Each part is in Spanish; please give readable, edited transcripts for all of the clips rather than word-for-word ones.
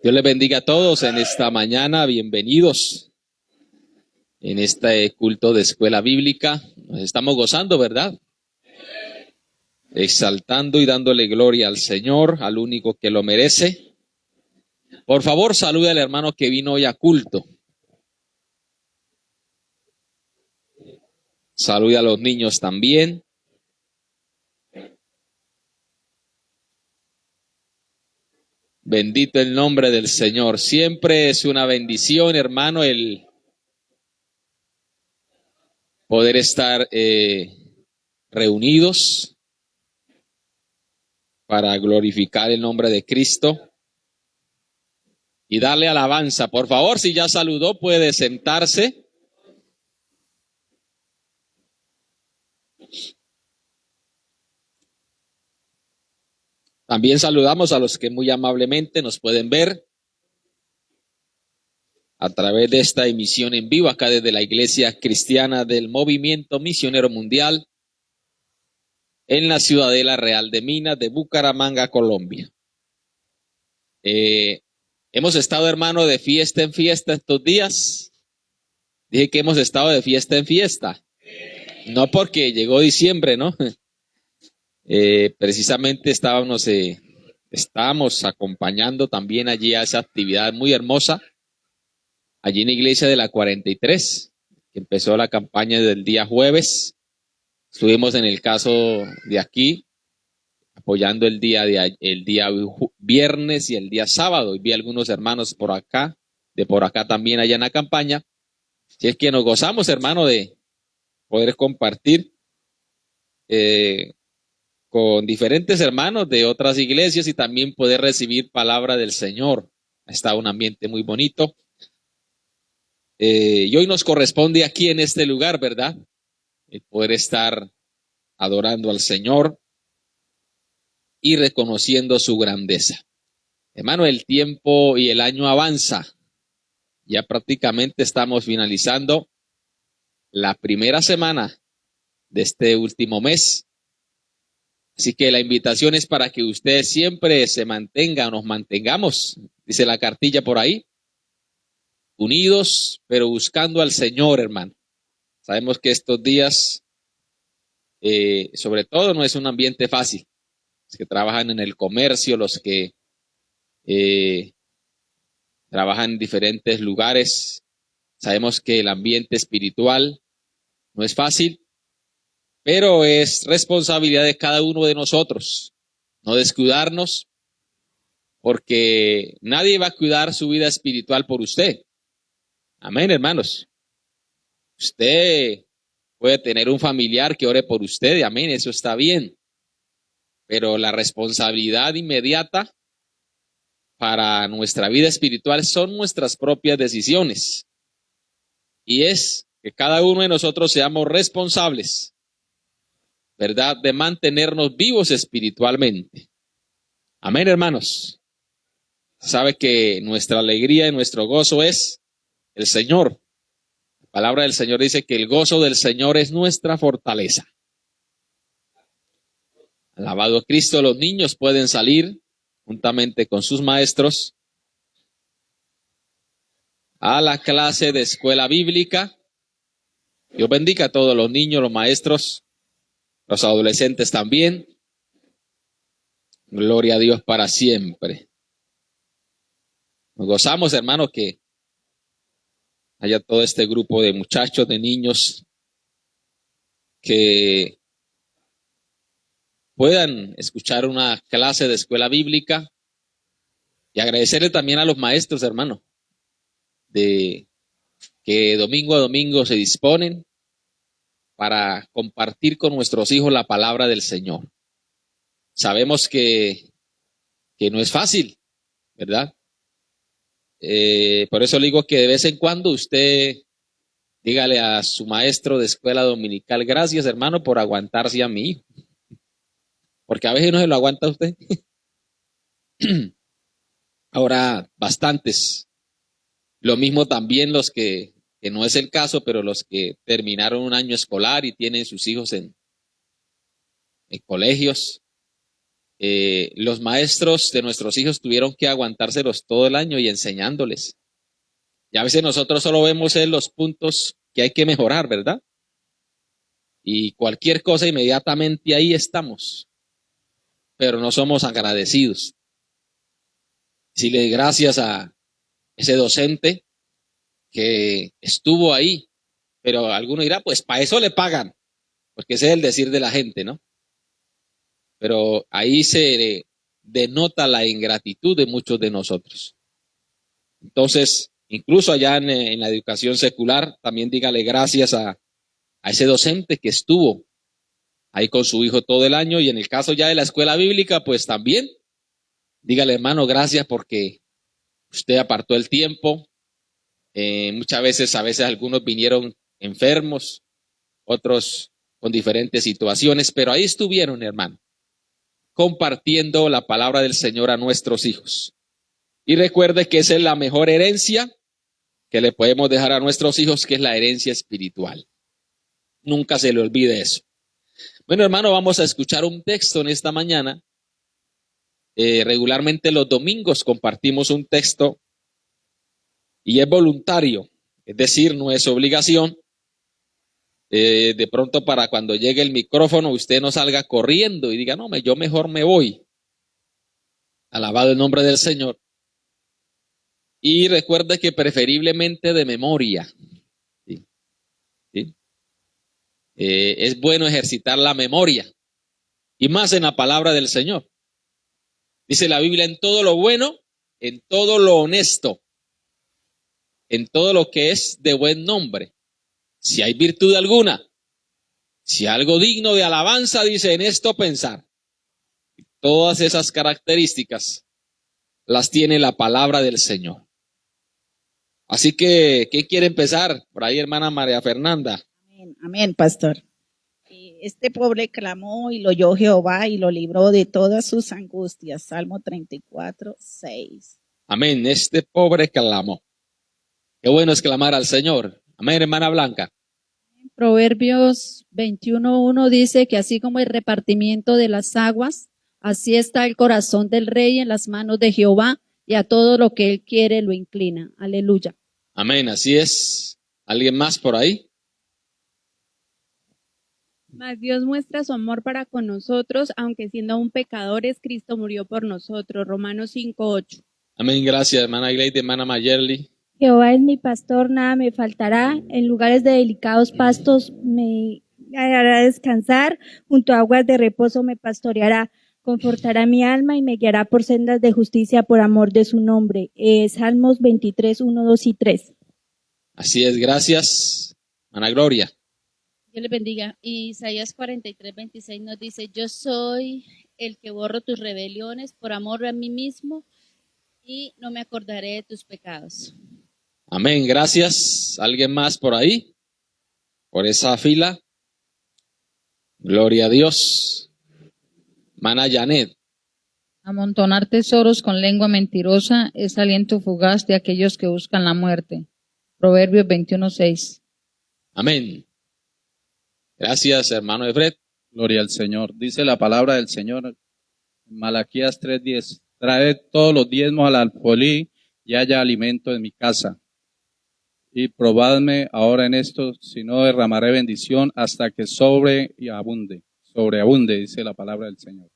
Dios les bendiga a todos en esta mañana. Bienvenidos en este culto de escuela bíblica. Nos estamos gozando, ¿verdad? Exaltando y dándole gloria al Señor, al único que lo merece. Por favor, salude al hermano que vino hoy a culto. Salude a los niños también. Bendito el nombre del Señor. Siempre es una bendición, hermano, el poder estar reunidos para glorificar el nombre de Cristo y darle alabanza. Por favor, si ya saludó, puede sentarse. También saludamos a los que muy amablemente nos pueden ver a través de esta emisión en vivo acá desde la Iglesia Cristiana del Movimiento Misionero Mundial en la Ciudadela Real de Minas de Bucaramanga, Colombia. Hemos estado, hermano, de fiesta en fiesta estos días. Dije que hemos estado de fiesta en fiesta. No porque llegó diciembre, ¿no? Precisamente estábamos acompañando también allí a esa actividad muy hermosa, allí en la iglesia de la 43, que empezó la campaña del día jueves. Estuvimos en el caso de aquí, apoyando el día viernes y el día sábado, y vi algunos hermanos por acá también allá en la campaña. Si es que nos gozamos, hermano, de poder compartir con diferentes hermanos de otras iglesias y también poder recibir palabra del Señor. Está un ambiente muy bonito. Y hoy nos corresponde aquí en este lugar, ¿verdad? El poder estar adorando al Señor y reconociendo su grandeza. Hermano, el tiempo y el año avanza. Ya prácticamente estamos finalizando la primera semana de este último mes. Así que la invitación es para que usted siempre se mantenga, nos mantengamos, dice la cartilla por ahí, unidos, pero buscando al Señor, hermano. Sabemos que estos días, sobre todo, no es un ambiente fácil. Los que trabajan en el comercio, los que trabajan en diferentes lugares, sabemos que el ambiente espiritual no es fácil, pero es responsabilidad de cada uno de nosotros no descuidarnos, porque nadie va a cuidar su vida espiritual por usted. Amén, hermanos. Usted puede tener un familiar que ore por usted, y amén, eso está bien. Pero la responsabilidad inmediata para nuestra vida espiritual son nuestras propias decisiones. Y es que cada uno de nosotros seamos responsables, ¿verdad?, de mantenernos vivos espiritualmente. Amén, hermanos. Sabe que nuestra alegría y nuestro gozo es el Señor. La palabra del Señor dice que el gozo del Señor es nuestra fortaleza. Alabado a Cristo, los niños pueden salir juntamente con sus maestros a la clase de escuela bíblica. Dios bendiga a todos los niños, los maestros, los adolescentes también. Gloria a Dios para siempre. Nos gozamos, hermano, que haya todo este grupo de muchachos, de niños que puedan escuchar una clase de escuela bíblica, y agradecerle también a los maestros, hermano, de que domingo a domingo se disponen para compartir con nuestros hijos la palabra del Señor. Sabemos que no es fácil, ¿verdad? Por eso le digo que de vez en cuando usted dígale a su maestro de escuela dominical: gracias, hermano, por aguantarse a mi hijo. Porque a veces no se lo aguanta a usted. Ahora, bastantes. Lo mismo también los que no es el caso, pero los que terminaron un año escolar y tienen sus hijos en colegios. los maestros de nuestros hijos tuvieron que aguantárselos todo el año y enseñándoles. Y a veces nosotros solo vemos en los puntos que hay que mejorar, ¿verdad? Y cualquier cosa inmediatamente ahí estamos, pero no somos agradecidos. Si le doy gracias a ese docente que estuvo ahí, pero alguno dirá, pues para eso le pagan, porque ese es el decir de la gente, ¿no? Pero ahí se denota la ingratitud de muchos de nosotros. Entonces, incluso allá en la educación secular, también dígale gracias a ese docente que estuvo ahí con su hijo todo el año, y en el caso ya de la escuela bíblica, pues también dígale, hermano, gracias porque usted apartó el tiempo. Muchas veces, a veces algunos vinieron enfermos, otros con diferentes situaciones, pero ahí estuvieron, hermano, compartiendo la palabra del Señor a nuestros hijos. Y recuerde que esa es la mejor herencia que le podemos dejar a nuestros hijos, que es la herencia espiritual. Nunca se le olvide eso. Bueno, hermano, vamos a escuchar un texto en esta mañana. Regularmente los domingos compartimos un texto y es voluntario, es decir, no es obligación. De pronto, para cuando llegue el micrófono, usted no salga corriendo y diga, no, yo mejor me voy. Alabado el nombre del Señor. Y recuerde que preferiblemente de memoria. ¿Sí? ¿Sí? Es bueno ejercitar la memoria, y más en la palabra del Señor. Dice la Biblia, en todo lo bueno, en todo lo honesto, en todo lo que es de buen nombre, si hay virtud alguna, si algo digno de alabanza, dice, en esto pensar. Todas esas características las tiene la palabra del Señor. Así que, ¿qué quiere empezar? Por ahí, hermana María Fernanda. Amén, amén, pastor. Este pobre clamó y lo oyó Jehová y lo libró de todas sus angustias. Salmo 34, 6. Amén, este pobre clamó. Qué bueno es clamar al Señor. Amén, hermana Blanca. Proverbios 21:1 dice que así como el repartimiento de las aguas, así está el corazón del rey en las manos de Jehová, y a todo lo que él quiere lo inclina. Aleluya. Amén, así es. ¿Alguien más por ahí? Mas Dios muestra su amor para con nosotros, aunque siendo aún pecadores, Cristo murió por nosotros. Romanos 5:8. Amén, gracias, hermana Gleide, hermana Mayerly. Jehová es mi pastor, nada me faltará. En lugares de delicados pastos me hará descansar. Junto a aguas de reposo me pastoreará. Confortará mi alma y me guiará por sendas de justicia por amor de su nombre. Salmos 23, 1, 2 y 3. Así es, gracias, hermana Gloria. Dios le bendiga. Isaías 43:26 nos dice, yo soy el que borro tus rebeliones por amor a mí mismo y no me acordaré de tus pecados. Amén, gracias. ¿Alguien más por ahí? Por esa fila. Gloria a Dios. Hermana Janet. Amontonar tesoros con lengua mentirosa es aliento fugaz de aquellos que buscan la muerte. Proverbios 21:6. Amén. Gracias, hermano Efret. Gloria al Señor. Dice la palabra del Señor en Malaquías 3:10. Traed todos los diezmos al alfolí y haya alimento en mi casa. Y probadme ahora en esto, si no derramaré bendición hasta que sobreabunde, dice la palabra del Señor.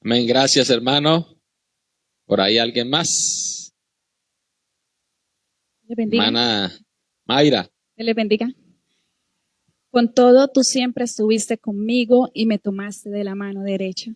Amén, gracias, hermano. ¿Por ahí alguien más? Le bendiga. Hermana Mayra. Que le bendiga. Con todo, tú siempre estuviste conmigo y me tomaste de la mano derecha.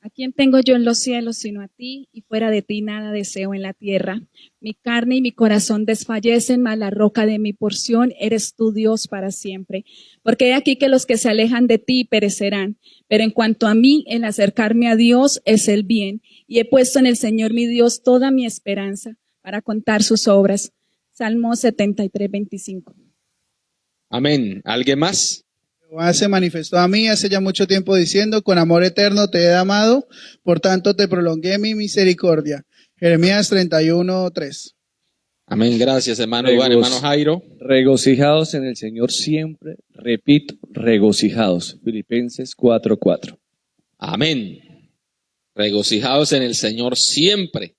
¿A quién tengo yo en los cielos sino a ti? Y fuera de ti nada deseo en la tierra. Mi carne y mi corazón desfallecen, mas la roca de mi porción eres tú, Dios, para siempre. Porque he aquí que los que se alejan de ti perecerán. Pero en cuanto a mí, el acercarme a Dios es el bien. Y he puesto en el Señor mi Dios toda mi esperanza para contar sus obras. Salmo 73:25. Amén. ¿Alguien más? Jehová se manifestó a mí hace ya mucho tiempo diciendo, con amor eterno te he amado, por tanto te prolongué mi misericordia. Jeremías 31:3. Amén, gracias, hermano Iván, hermano Jairo. Regocijados en el Señor siempre, repito, regocijados. Filipenses 4:4. Amén. Regocijaos en el Señor siempre.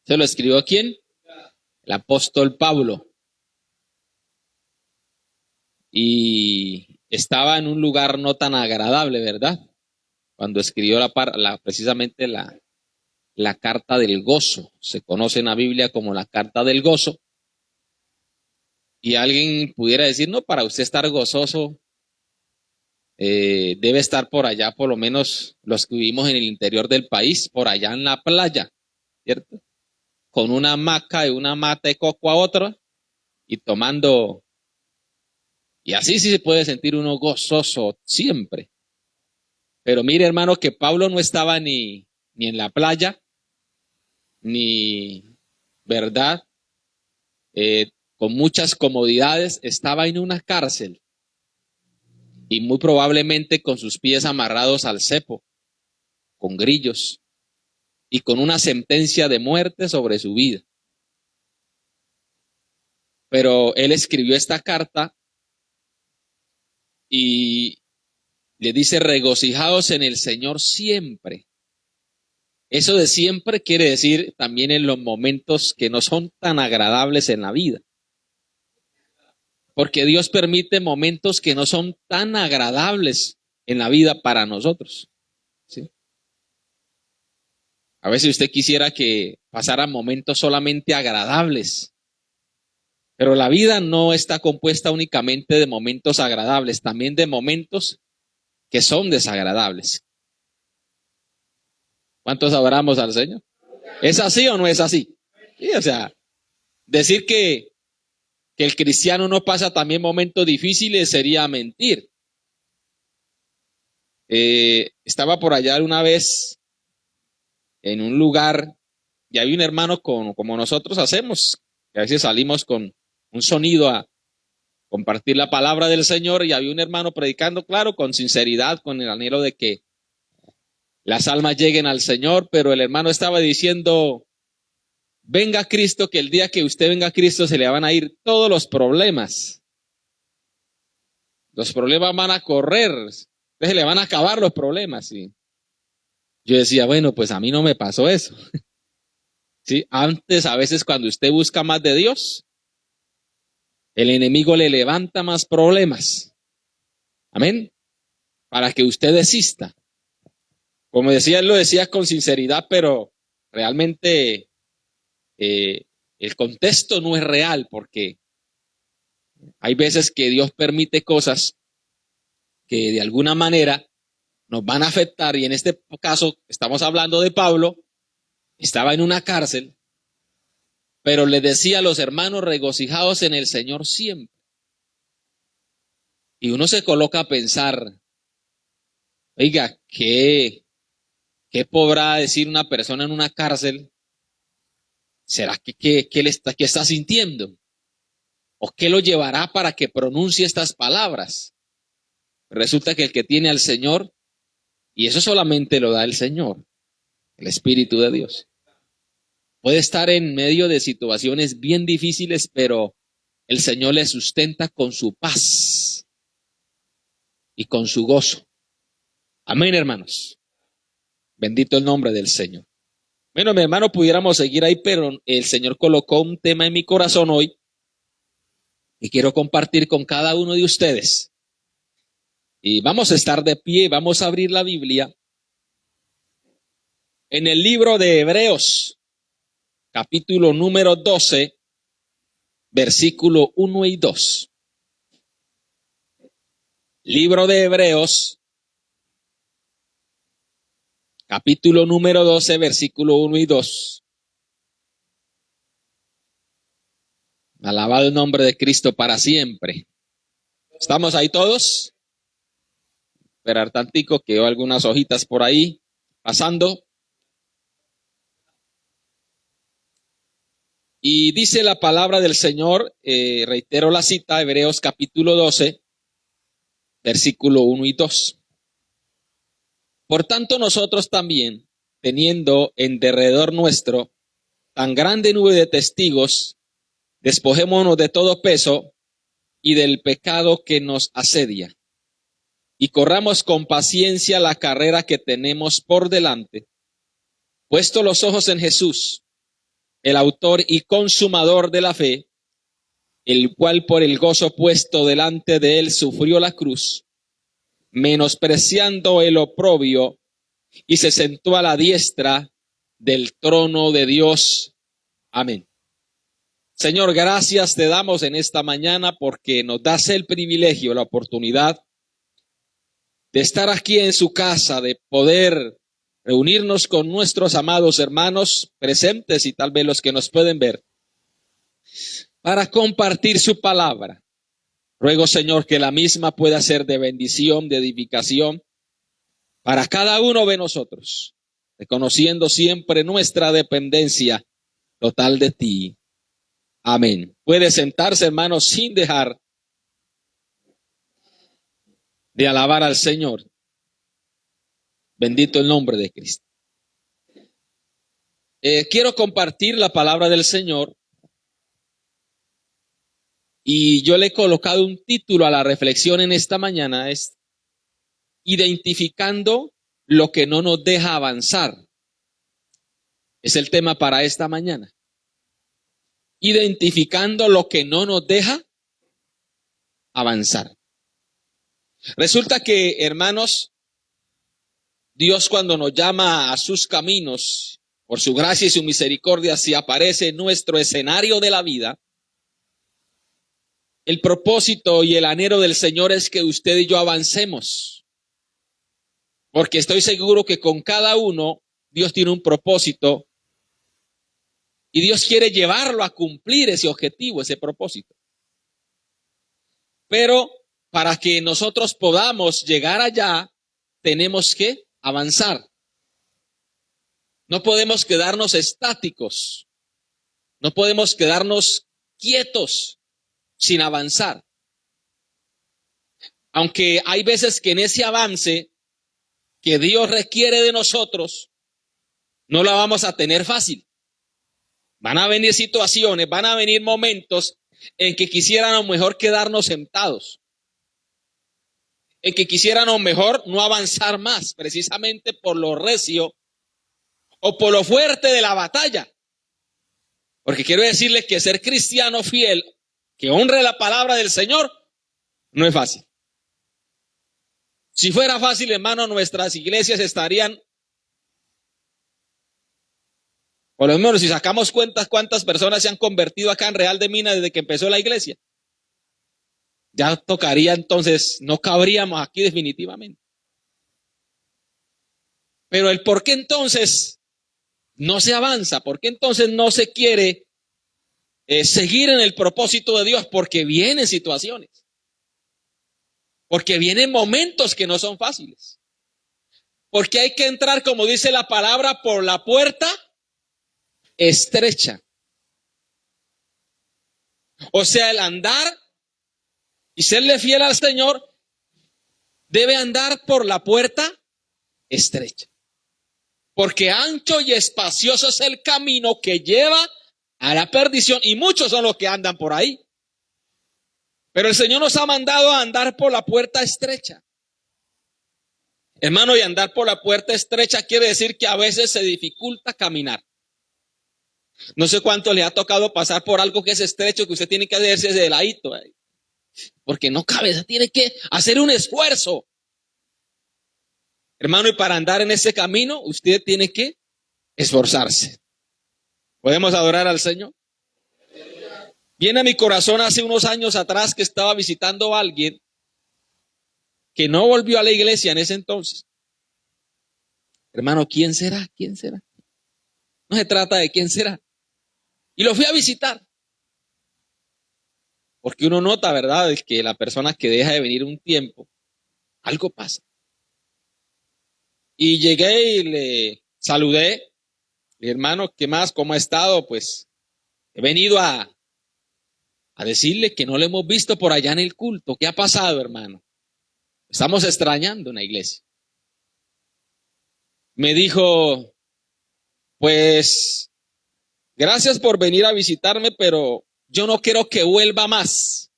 ¿Se lo escribió quién? El apóstol Pablo. Y estaba en un lugar no tan agradable, ¿verdad? Cuando escribió precisamente la carta del gozo. Se conoce en la Biblia como la carta del gozo. Y alguien pudiera decir, no, para usted estar gozoso, debe estar por allá, por lo menos los que vivimos en el interior del país, por allá en la playa, ¿cierto? Con una hamaca de una mata de coco a otra y tomando. Y así sí se puede sentir uno gozoso siempre. Pero mire, hermano, que Pablo no estaba ni en la playa, ni, ¿verdad? Con muchas comodidades, estaba en una cárcel y muy probablemente con sus pies amarrados al cepo, con grillos y con una sentencia de muerte sobre su vida. Pero él escribió esta carta y le dice, regocijaos en el Señor siempre. Eso de siempre quiere decir también en los momentos que no son tan agradables en la vida. Porque Dios permite momentos que no son tan agradables en la vida para nosotros. ¿Sí? A veces usted quisiera que pasaran momentos solamente agradables. Pero la vida no está compuesta únicamente de momentos agradables, también de momentos que son desagradables. ¿Cuántos adoramos al Señor? ¿Es así o no es así? Sí, o sea, decir que el cristiano no pasa también momentos difíciles sería mentir. Estaba por allá una vez en un lugar y había un hermano como nosotros hacemos, que a veces salimos con un sonido a compartir la palabra del Señor y había un hermano predicando, claro, con sinceridad, con el anhelo de que las almas lleguen al Señor, pero el hermano estaba diciendo, venga Cristo, que el día que usted venga a Cristo se le van a ir todos los problemas. Los problemas van a correr, se le van a acabar los problemas. ¿Sí? Yo decía, bueno, pues a mí no me pasó eso. ¿Sí? Antes, a veces cuando usted busca más de Dios, el enemigo le levanta más problemas. Amén. Para que usted desista. Como decía, él lo decía con sinceridad, pero realmente el contexto no es real, porque hay veces que Dios permite cosas que de alguna manera nos van a afectar, y en este caso estamos hablando de Pablo, estaba en una cárcel, pero le decía a los hermanos, regocijaos en el Señor siempre. Y uno se coloca a pensar, oiga, ¿qué podrá decir una persona en una cárcel? ¿Será que está sintiendo? ¿O qué lo llevará para que pronuncie estas palabras? Resulta que el que tiene al Señor, y eso solamente lo da el Señor, el Espíritu de Dios, puede estar en medio de situaciones bien difíciles, pero el Señor le sustenta con su paz y con su gozo. Amén, hermanos. Bendito el nombre del Señor. Bueno, mi hermano, pudiéramos seguir ahí, pero el Señor colocó un tema en mi corazón hoy y quiero compartir con cada uno de ustedes. Y vamos a estar de pie, vamos a abrir la Biblia en el libro de Hebreos, capítulo número 12, versículo 1 y 2. Libro de Hebreos, capítulo número 12, versículo 1 y 2. Alabado el nombre de Cristo para siempre. ¿Estamos ahí todos? Esperar tantico, que veo algunas hojitas por ahí pasando. Y dice la palabra del Señor, reitero la cita, Hebreos capítulo 12, versículo 1 y 2. Por tanto, nosotros también, teniendo en derredor nuestro tan grande nube de testigos, despojémonos de todo peso y del pecado que nos asedia, y corramos con paciencia la carrera que tenemos por delante, puesto los ojos en Jesús, el autor y consumador de la fe, el cual por el gozo puesto delante de él sufrió la cruz, menospreciando el oprobio, y se sentó a la diestra del trono de Dios. Amén. Señor, gracias te damos en esta mañana porque nos das el privilegio, la oportunidad de estar aquí en su casa, de poder reunirnos con nuestros amados hermanos presentes y tal vez los que nos pueden ver, para compartir su palabra. Ruego, Señor, que la misma pueda ser de bendición, de edificación para cada uno de nosotros, reconociendo siempre nuestra dependencia total de ti. Amén. Puede sentarse, hermanos, sin dejar de alabar al Señor. Bendito el nombre de Cristo. Quiero compartir la palabra del Señor y yo le he colocado un título a la reflexión en esta mañana, es identificando lo que no nos deja avanzar. Es el tema para esta mañana. Identificando lo que no nos deja avanzar. Resulta que, hermanos, Dios cuando nos llama a sus caminos, por su gracia y su misericordia, si aparece en nuestro escenario de la vida, el propósito y el anhelo del Señor es que usted y yo avancemos. Porque estoy seguro que con cada uno Dios tiene un propósito y Dios quiere llevarlo a cumplir ese objetivo, ese propósito. Pero para que nosotros podamos llegar allá, tenemos que avanzar. No podemos quedarnos estáticos. No podemos quedarnos quietos sin avanzar. Aunque hay veces que en ese avance que Dios requiere de nosotros, no la vamos a tener fácil. Van a venir situaciones, van a venir momentos en que quisiéramos mejor quedarnos sentados, en que quisiéramos mejor no avanzar más, precisamente por lo recio o por lo fuerte de la batalla. Porque quiero decirles que ser cristiano fiel, que honre la palabra del Señor, no es fácil. Si fuera fácil, hermano, nuestras iglesias estarían, por lo menos si sacamos cuentas cuántas personas se han convertido acá en Real de Minas desde que empezó la iglesia, ya tocaría entonces, no cabríamos aquí definitivamente. Pero el por qué entonces no se avanza, por qué entonces no se quiere seguir en el propósito de Dios, porque vienen situaciones, porque vienen momentos que no son fáciles, porque hay que entrar, como dice la palabra, por la puerta estrecha. O sea, el andar y serle fiel al Señor debe andar por la puerta estrecha, porque ancho y espacioso es el camino que lleva a la perdición y muchos son los que andan por ahí. Pero el Señor nos ha mandado a andar por la puerta estrecha. Hermano, y andar por la puerta estrecha quiere decir que a veces se dificulta caminar. No sé cuánto le ha tocado pasar por algo que es estrecho, que usted tiene que hacerse de ladito, porque no cabe, tiene que hacer un esfuerzo. Hermano, y para andar en ese camino, usted tiene que esforzarse. ¿Podemos adorar al Señor? Viene a mi corazón hace unos años atrás que estaba visitando a alguien que no volvió a la iglesia en ese entonces. Hermano, ¿quién será? ¿Quién será? No se trata de quién será. Y lo fui a visitar. Porque uno nota, ¿verdad?, es que la persona que deja de venir un tiempo, algo pasa. Y llegué y le saludé. Mi hermano, ¿qué más? ¿Cómo ha estado? Pues he venido a decirle que no lo hemos visto por allá en el culto. ¿Qué ha pasado, hermano? Estamos extrañando una iglesia. Me dijo, pues, gracias por venir a visitarme, pero yo no quiero que vuelva más.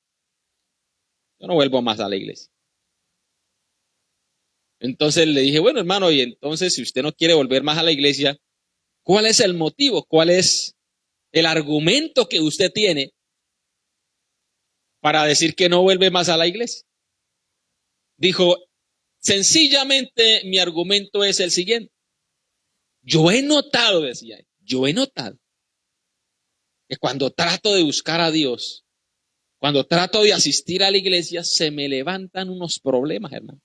Yo no vuelvo más a la iglesia. Entonces le dije, bueno, hermano, y entonces si usted no quiere volver más a la iglesia, ¿Cuál es el motivo? ¿Cuál es el argumento que usted tiene para decir que no vuelve más a la iglesia? Dijo, sencillamente mi argumento es el siguiente. Yo he notado, decía él, que cuando trato de buscar a Dios, cuando trato de asistir a la iglesia, se me levantan unos problemas, hermano.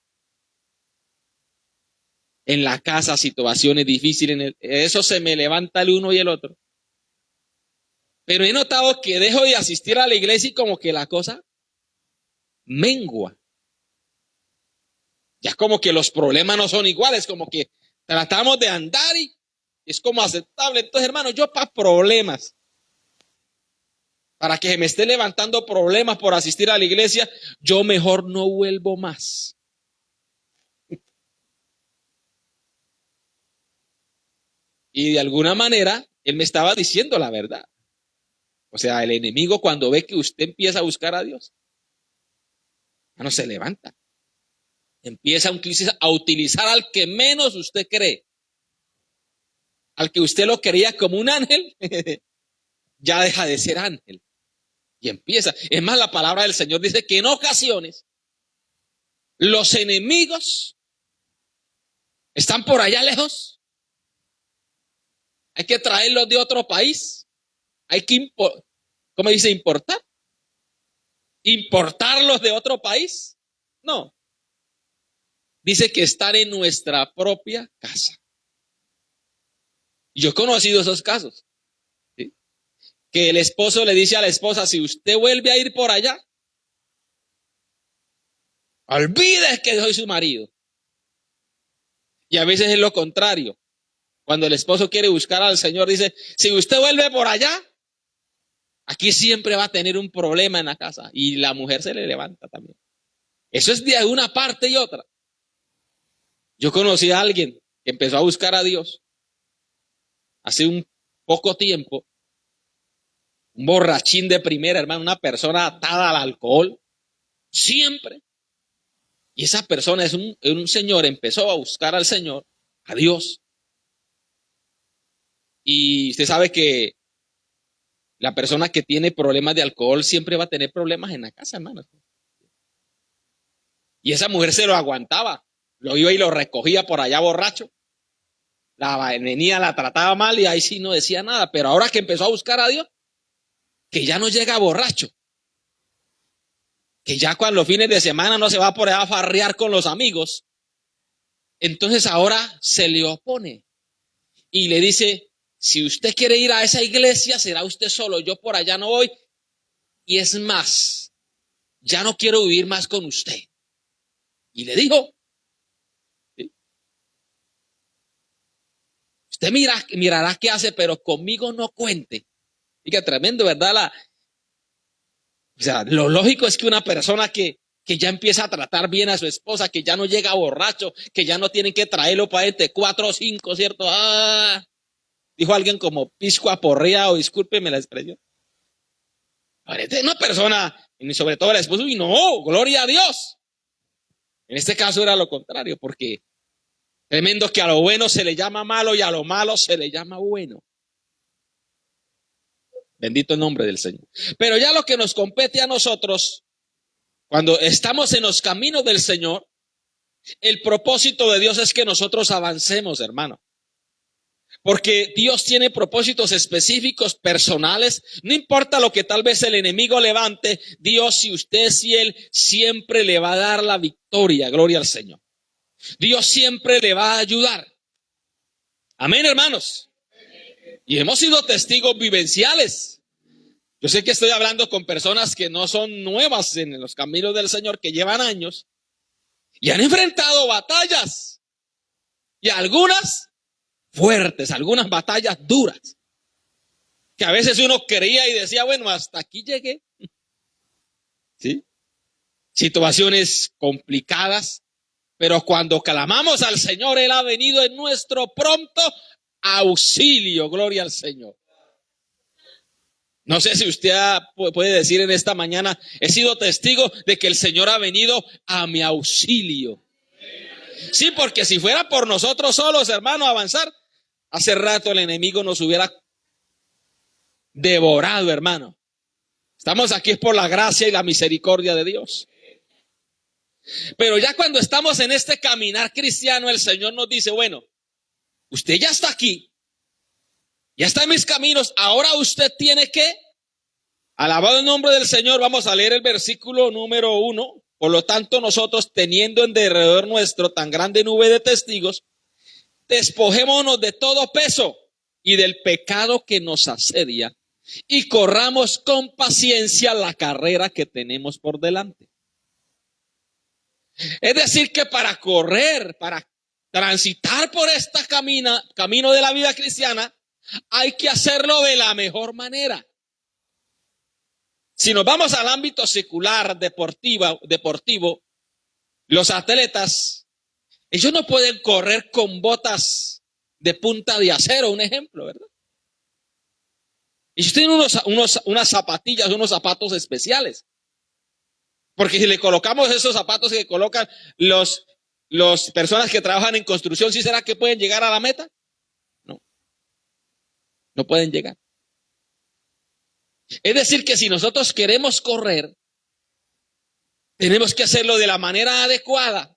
En la casa, situaciones difíciles, eso se me levanta el uno y el otro. Pero he notado que dejo de asistir a la iglesia y como que la cosa mengua. Ya como que los problemas no son iguales, como que tratamos de andar y es como aceptable. Entonces, hermano, yo para problemas, para que me esté levantando problemas por asistir a la iglesia, yo mejor no vuelvo más. Y de alguna manera, él me estaba diciendo la verdad. O sea, el enemigo cuando ve que usted empieza a buscar a Dios, no se levanta. Empieza a utilizar al que menos usted cree. Al que usted lo creía como un ángel, ya deja de ser ángel. Y empieza. Es más, la palabra del Señor dice que en ocasiones los enemigos están por allá lejos. Hay que traerlos de otro país. Hay que, ¿cómo dice? Importar. ¿Importarlos de otro país? No. Dice que están en nuestra propia casa. Yo he conocido esos casos. ¿Sí? Que el esposo le dice a la esposa, si usted vuelve a ir por allá, olvide que soy su marido. Y a veces es lo contrario. Cuando el esposo quiere buscar al Señor, dice, si usted vuelve por allá, aquí siempre va a tener un problema en la casa. Y la mujer se le levanta también. Eso es de una parte y otra. Yo conocí a alguien que empezó a buscar a Dios hace un poco tiempo. Un borrachín de primera, hermano, una persona atada al alcohol. Siempre. Y esa persona es un señor, empezó a buscar al Señor, a Dios. Y usted sabe que la persona que tiene problemas de alcohol siempre va a tener problemas en la casa, hermano. Y esa mujer se lo aguantaba. Lo iba y lo recogía por allá borracho. Venía, la trataba mal y ahí sí no decía nada. Pero ahora que empezó a buscar a Dios, que ya no llega borracho. Que ya cuando los fines de semana no se va por allá a farrear con los amigos. Entonces ahora se le opone. Y le dice, si usted quiere ir a esa iglesia, será usted solo, yo por allá no voy. Y es más, ya no quiero vivir más con usted. Y le dijo, ¿sí? Usted mirará qué hace, pero conmigo no cuente. Y que tremendo, ¿verdad? O sea, lo lógico es que una persona que ya empieza a tratar bien a su esposa, que ya no llega borracho, que ya no tienen que traerlo para entre 4 o 5, ¿cierto? Dijo alguien como pisco aporreado, discúlpeme la expresión. Ahorita es una persona, y sobre todo el esposo, y no, gloria a Dios. En este caso era lo contrario, porque tremendo que a lo bueno se le llama malo y a lo malo se le llama bueno. Bendito el nombre del Señor. Pero ya lo que nos compete a nosotros, cuando estamos en los caminos del Señor, el propósito de Dios es que nosotros avancemos, hermano. Porque Dios tiene propósitos específicos, personales. No importa lo que tal vez el enemigo levante, Dios, si usted es fiel, siempre le va a dar la victoria. Gloria al Señor. Dios siempre le va a ayudar. Amén, hermanos. Y hemos sido testigos vivenciales. Yo sé que estoy hablando con personas que no son nuevas en los caminos del Señor, que llevan años y han enfrentado batallas. Y algunas fuertes, algunas batallas duras, que a veces uno creía y decía, bueno, hasta aquí llegué. ¿Sí? Situaciones complicadas, pero cuando clamamos al Señor, Él ha venido en nuestro pronto auxilio. Gloria al Señor. No sé si usted puede decir en esta mañana, he sido testigo de que el Señor ha venido a mi auxilio. Sí, porque si fuera por nosotros solos, hermano, avanzar, hace rato el enemigo nos hubiera devorado, hermano. Estamos aquí por la gracia y la misericordia de Dios. Pero ya cuando estamos en este caminar cristiano, el Señor nos dice, bueno, usted ya está aquí, ya está en mis caminos, ahora usted tiene que, alabado el nombre del Señor, vamos a leer el versículo número 1. Por lo tanto, nosotros, teniendo en derredor nuestro tan grande nube de testigos, despojémonos de todo peso y del pecado que nos asedia, y corramos con paciencia la carrera que tenemos por delante. Es decir, que para correr, para transitar por esta camino de la vida cristiana, hay que hacerlo de la mejor manera. Si nos vamos al ámbito secular, deportivo, los atletas, ellos no pueden correr con botas de punta de acero, un ejemplo, ¿verdad? Ellos tienen unas zapatillas, unos zapatos especiales. Porque si le colocamos esos zapatos que colocan los personas que trabajan en construcción, ¿sí será que pueden llegar a la meta? No. No pueden llegar. Es decir, que si nosotros queremos correr, tenemos que hacerlo de la manera adecuada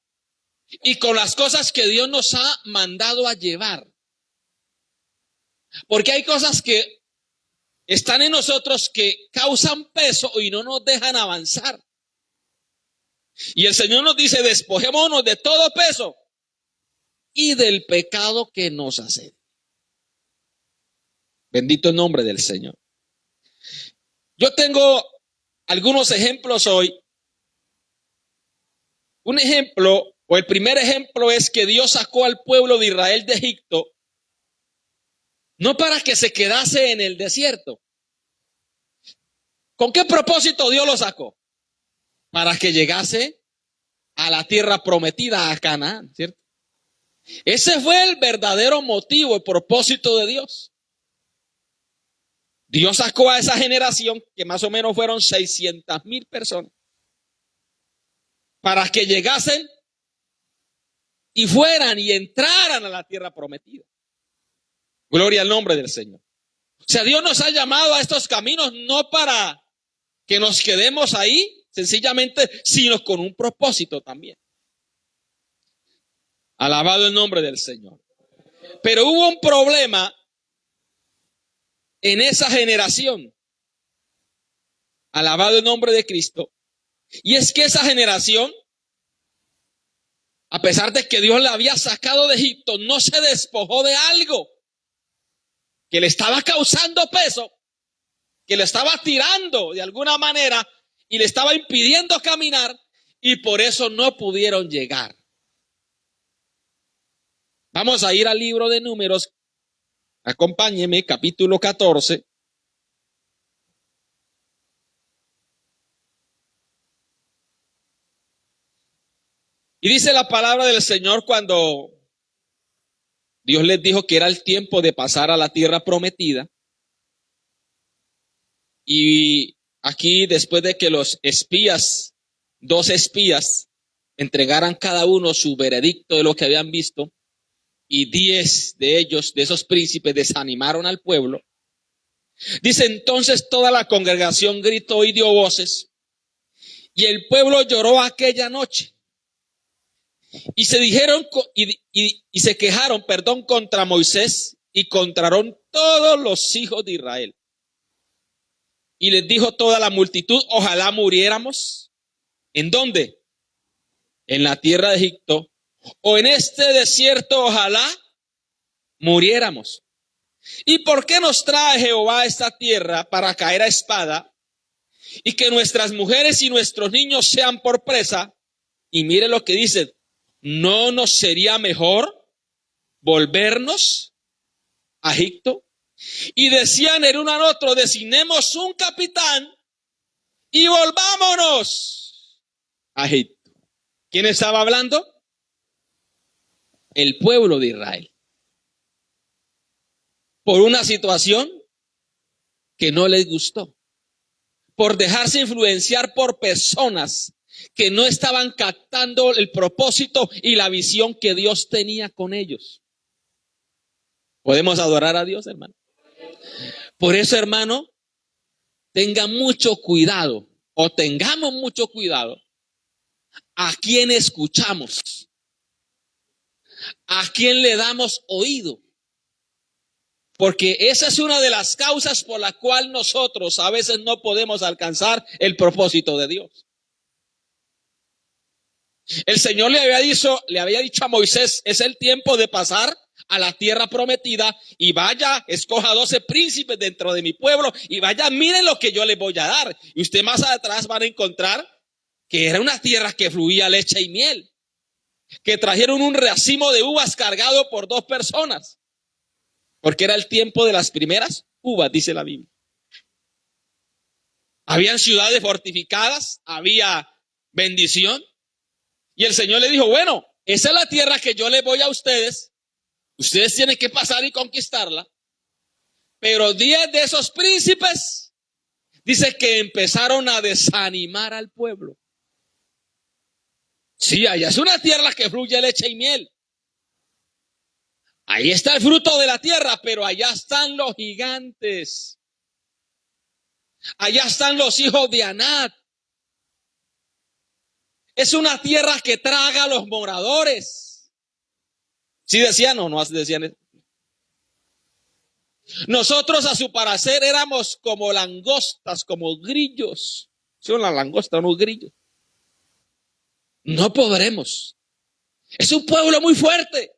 y con las cosas que Dios nos ha mandado a llevar. Porque hay cosas que están en nosotros que causan peso y no nos dejan avanzar. Y el Señor nos dice, despojémonos de todo peso y del pecado que nos asedia. Bendito el nombre del Señor. Yo tengo algunos ejemplos hoy. Un ejemplo, o el primer ejemplo, es que Dios sacó al pueblo de Israel de Egipto, no para que se quedase en el desierto. ¿Con qué propósito Dios lo sacó? Para que llegase a la tierra prometida, a Canaán, ¿cierto? Ese fue el verdadero motivo, el propósito de Dios. Dios sacó a esa generación, que más o menos fueron 600,000 personas, para que llegasen y fueran y entraran a la tierra prometida. Gloria al nombre del Señor. O sea, Dios nos ha llamado a estos caminos no para que nos quedemos ahí, sencillamente, sino con un propósito también. Alabado el nombre del Señor. Pero hubo un problema en esa generación. Alabado el nombre de Cristo. Y es que esa generación, a pesar de que Dios la había sacado de Egipto, no se despojó de algo que le estaba causando peso, que le estaba tirando de alguna manera y le estaba impidiendo caminar, y por eso no pudieron llegar. Vamos a ir al libro de Números. Acompáñeme, capítulo 14. Y dice la palabra del Señor cuando Dios les dijo que era el tiempo de pasar a la tierra prometida. Y aquí, después de que los espías, 2 espías, entregaran cada uno su veredicto de lo que habían visto, y 10 de ellos, de esos príncipes, desanimaron al pueblo. Dice, entonces toda la congregación gritó y dio voces, y el pueblo lloró aquella noche. Y se quejaron, contra Moisés y contra Aarón todos los hijos de Israel. Y les dijo toda la multitud, ojalá muriéramos. ¿En dónde? En la tierra de Egipto, o en este desierto, ojalá muriéramos. ¿Y por qué nos trae Jehová a esta tierra para caer a espada y que nuestras mujeres y nuestros niños sean por presa? Y mire lo que dice, ¿no nos sería mejor volvernos a Egipto? Y decían el uno al otro, designemos un capitán y volvámonos a Egipto. ¿Quién estaba hablando? El pueblo de Israel. Por una situación que no les gustó. Por dejarse influenciar por personas que no estaban captando el propósito y la visión que Dios tenía con ellos. ¿Podemos adorar a Dios, hermano? Por eso, hermano, tenga mucho cuidado, o tengamos mucho cuidado a quién escuchamos, a quién le damos oído. Porque esa es una de las causas por la cual nosotros a veces no podemos alcanzar el propósito de Dios. El Señor le había dicho a Moisés, es el tiempo de pasar a la tierra prometida y vaya, escoja 12 príncipes dentro de mi pueblo y vaya, miren lo que yo les voy a dar. Y usted más atrás van a encontrar que era una tierra que fluía leche y miel, que trajeron un racimo de uvas cargado por 2 personas. Porque era el tiempo de las primeras uvas, dice la Biblia. Habían ciudades fortificadas, había bendición. Y el Señor le dijo, bueno, esa es la tierra que yo les voy a ustedes. Ustedes tienen que pasar y conquistarla. Pero 10 de esos príncipes, dice que empezaron a desanimar al pueblo. Sí, allá es una tierra que fluye leche y miel. Ahí está el fruto de la tierra, pero allá están los gigantes. Allá están los hijos de Anat. Es una tierra que traga a los moradores. ¿Sí decían o no decían eso? Nosotros a su parecer éramos como langostas, como grillos. Son las langostas, no grillos. No podremos. Es un pueblo muy fuerte.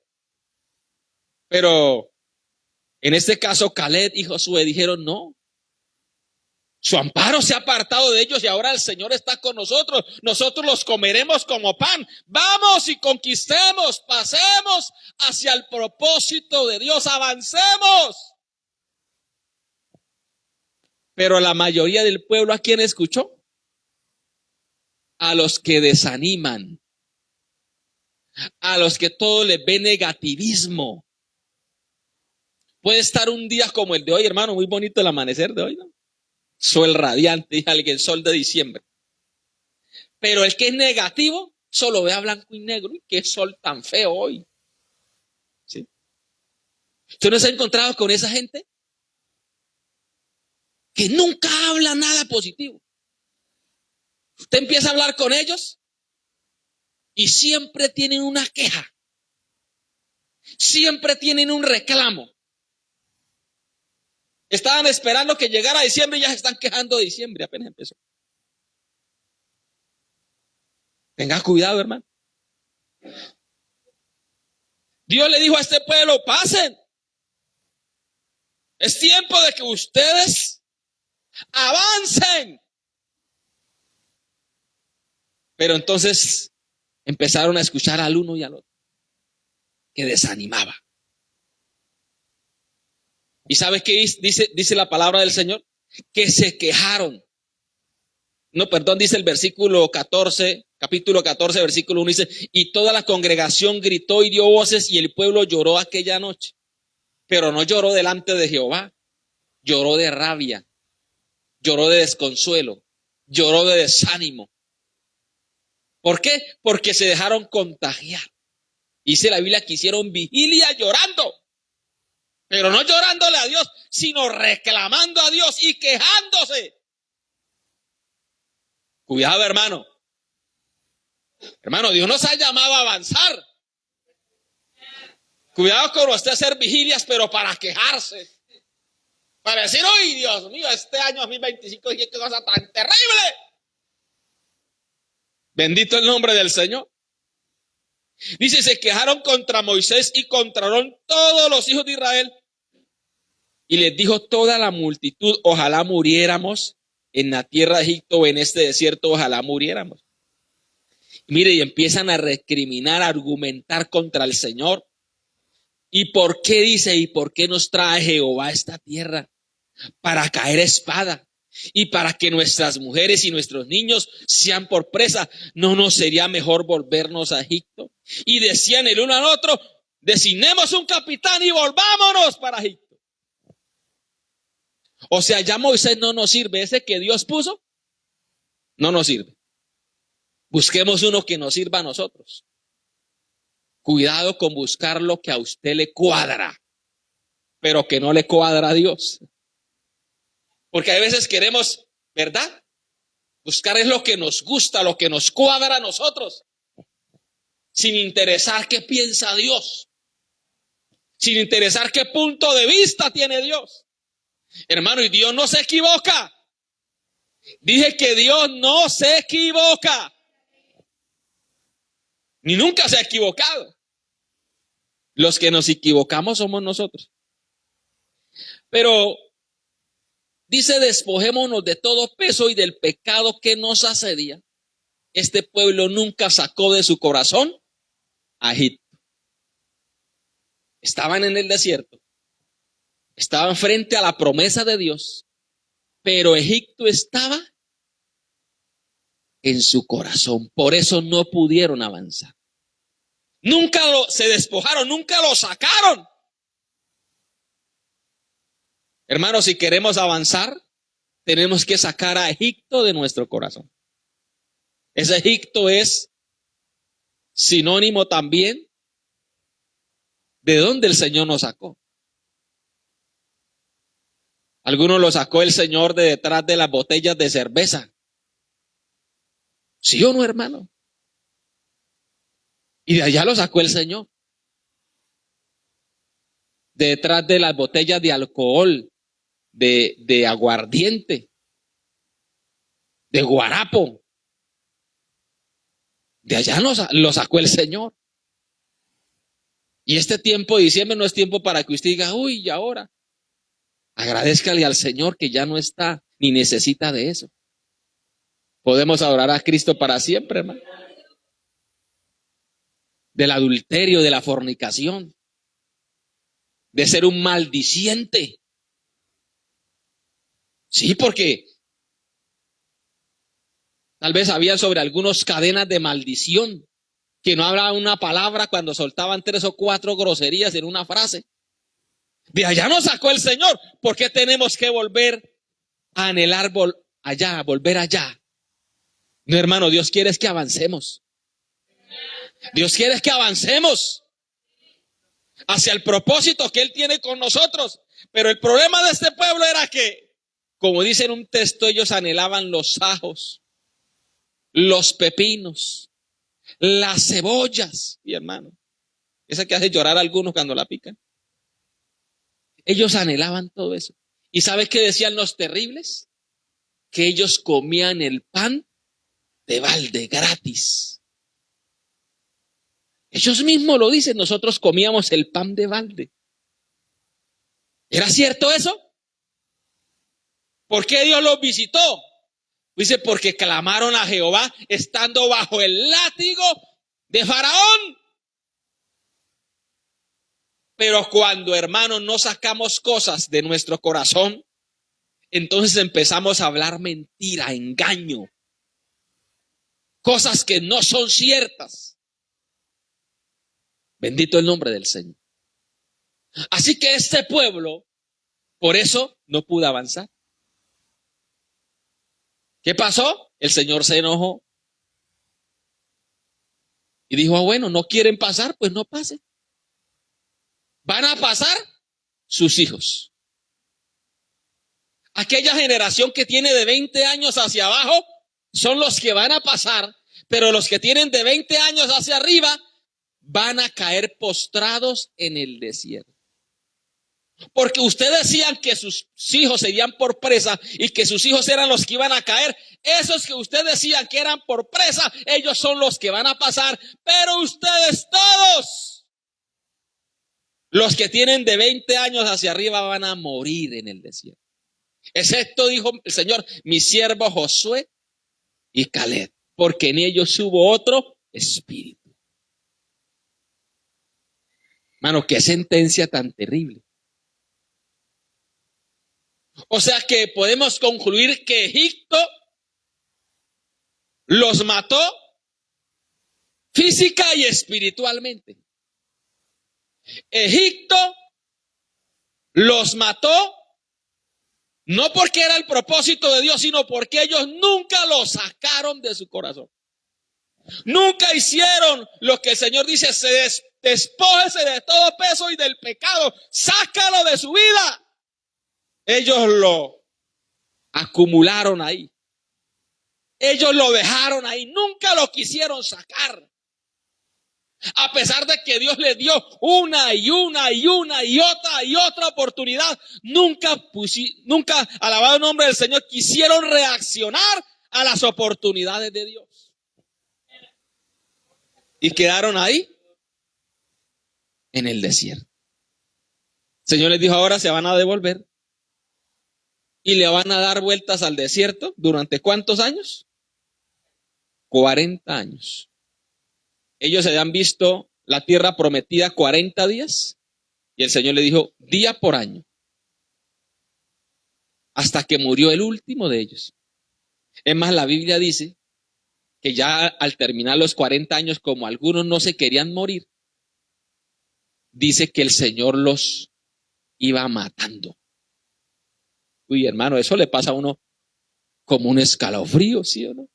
Pero en este caso Caleb y Josué dijeron no. Su amparo se ha apartado de ellos y ahora el Señor está con nosotros. Nosotros los comeremos como pan. Vamos y conquistemos, pasemos hacia el propósito de Dios, avancemos. Pero la mayoría del pueblo, ¿a quién escuchó? A los que desaniman, a los que todo les ve negativismo. Puede estar un día como el de hoy, hermano, muy bonito el amanecer de hoy, ¿no? Sol radiante, dije alguien, sol de diciembre. Pero el que es negativo, solo ve a blanco y negro. Y qué sol tan feo hoy. ¿Sí? ¿Usted no se ha encontrado con esa gente? Que nunca habla nada positivo. Usted empieza a hablar con ellos y siempre tienen una queja. Siempre tienen un reclamo. Estaban esperando que llegara diciembre y ya se están quejando de diciembre, apenas empezó. Tenga cuidado, hermano. Dios le dijo a este pueblo, pasen. Es tiempo de que ustedes avancen. Pero entonces empezaron a escuchar al uno y al otro, que desanimaba. ¿Y sabe qué dice la palabra del Señor? Que se quejaron. No, perdón, dice el versículo 14, capítulo 14, versículo 1, dice, y toda la congregación gritó y dio voces y el pueblo lloró aquella noche. Pero no lloró delante de Jehová, lloró de rabia, lloró de desconsuelo, lloró de desánimo. ¿Por qué? Porque se dejaron contagiar. Dice la Biblia que hicieron vigilia llorando. Pero no llorándole a Dios, sino reclamando a Dios y quejándose. Cuidado, hermano. Hermano, Dios nos ha llamado a avanzar. Cuidado con usted hacer vigilias, pero para quejarse. Para decir, ¡ay, Dios mío, este año 2025, qué cosa tan terrible! Bendito el nombre del Señor. Dice, se quejaron contra Moisés y contra Aarón todos los hijos de Israel. Y les dijo toda la multitud, ojalá muriéramos en la tierra de Egipto o en este desierto, ojalá muriéramos. Y mire, y empiezan a recriminar, a argumentar contra el Señor. ¿Y por qué dice, y por qué nos trae Jehová a esta tierra? Para caer a espada. Y para que nuestras mujeres y nuestros niños sean por presa, ¿no nos sería mejor volvernos a Egipto? Y decían el uno al otro, designemos un capitán y volvámonos para Egipto. O sea, ya Moisés no nos sirve, ese que Dios puso, no nos sirve. Busquemos uno que nos sirva a nosotros. Cuidado con buscar lo que a usted le cuadra. pero que no le cuadra a Dios. Porque a veces queremos, ¿verdad? Buscar es lo que nos gusta, lo que nos cuadra a nosotros, sin interesar qué piensa Dios, sin interesar qué punto de vista tiene Dios. Hermano, y Dios no se equivoca. Dije que Dios no se equivoca. Ni nunca se ha equivocado. Los que nos equivocamos somos nosotros. Pero dice, despojémonos de todo peso y del pecado que nos asedia. Este pueblo nunca sacó de su corazón a Egipto. Estaban en el desierto. Estaban frente a la promesa de Dios. Pero Egipto estaba en su corazón. Por eso no pudieron avanzar. Nunca se despojaron, nunca lo sacaron. Hermanos, si queremos avanzar, tenemos que sacar a Egipto de nuestro corazón. Ese Egipto es sinónimo también de donde el Señor nos sacó. Algunos lo sacó el Señor de detrás de las botellas de cerveza. ¿Sí o no, hermano? Y de allá lo sacó el Señor. De detrás de las botellas de alcohol, de aguardiente, de guarapo. De allá lo sacó el Señor. Y este tiempo de diciembre no es tiempo para que usted diga, uy, y ahora. Agradézcale al Señor que ya no está ni necesita de eso. Podemos adorar a Cristo para siempre, hermano. Del adulterio, de la fornicación, de ser un maldiciente. Sí, porque tal vez había sobre algunos cadenas de maldición, que no hablaban una palabra cuando soltaban 3 o 4 groserías en una frase. De allá nos sacó el Señor. ¿Por qué tenemos que volver a anhelar allá, volver allá? No, hermano, Dios quiere es que avancemos. Dios quiere es que avancemos hacia el propósito que Él tiene con nosotros. Pero el problema de este pueblo era que, como dice en un texto, ellos anhelaban los ajos, los pepinos, las cebollas. Y hermano, esa que hace llorar a algunos cuando la pican. Ellos anhelaban todo eso. ¿Y sabes qué decían los terribles? Que ellos comían el pan de balde gratis. Ellos mismos lo dicen, nosotros comíamos el pan de balde. ¿Era cierto eso? ¿Por qué Dios los visitó? Dice, porque clamaron a Jehová estando bajo el látigo de Faraón. Pero cuando, hermanos, no sacamos cosas de nuestro corazón, entonces empezamos a hablar mentira, engaño, cosas que no son ciertas. Bendito el nombre del Señor. Así que este pueblo, por eso no pudo avanzar. ¿Qué pasó? El Señor se enojó y dijo, bueno, no quieren pasar, pues no pasen. Van a pasar sus hijos. Aquella generación que tiene de 20 años hacia abajo son los que van a pasar, pero los que tienen de 20 años hacia arriba van a caer postrados en el desierto. Porque ustedes decían que sus hijos se irían por presa y que sus hijos eran los que iban a caer. Esos que ustedes decían que eran por presa, ellos son los que van a pasar. Pero ustedes todos, los que tienen de 20 años hacia arriba, van a morir en el desierto. Excepto, dijo el Señor, mi siervo Josué y Caleb, porque en ellos hubo otro espíritu. Mano, qué sentencia tan terrible. O sea que podemos concluir que Egipto los mató física y espiritualmente. Egipto los mató no porque era el propósito de Dios, sino porque ellos nunca lo sacaron de su corazón. Nunca hicieron lo que el Señor dice, despójese de todo peso y del pecado, sácalo de su vida. Ellos lo acumularon ahí. Ellos lo dejaron ahí, nunca lo quisieron sacar. A pesar de que Dios les dio una y otra oportunidad, nunca, alabado el nombre del Señor, quisieron reaccionar a las oportunidades de Dios. Y quedaron ahí, en el desierto. El Señor les dijo, ahora se van a devolver y le van a dar vueltas al desierto. ¿Durante cuántos años? 40 años. Ellos se habían visto la tierra prometida 40 días y el Señor le dijo, día por año, hasta que murió el último de ellos. Es más, la Biblia dice que ya al terminar los 40 años, como algunos no se querían morir, dice que el Señor los iba matando. Uy, hermano, eso le pasa a uno como un escalofrío, ¿sí o no?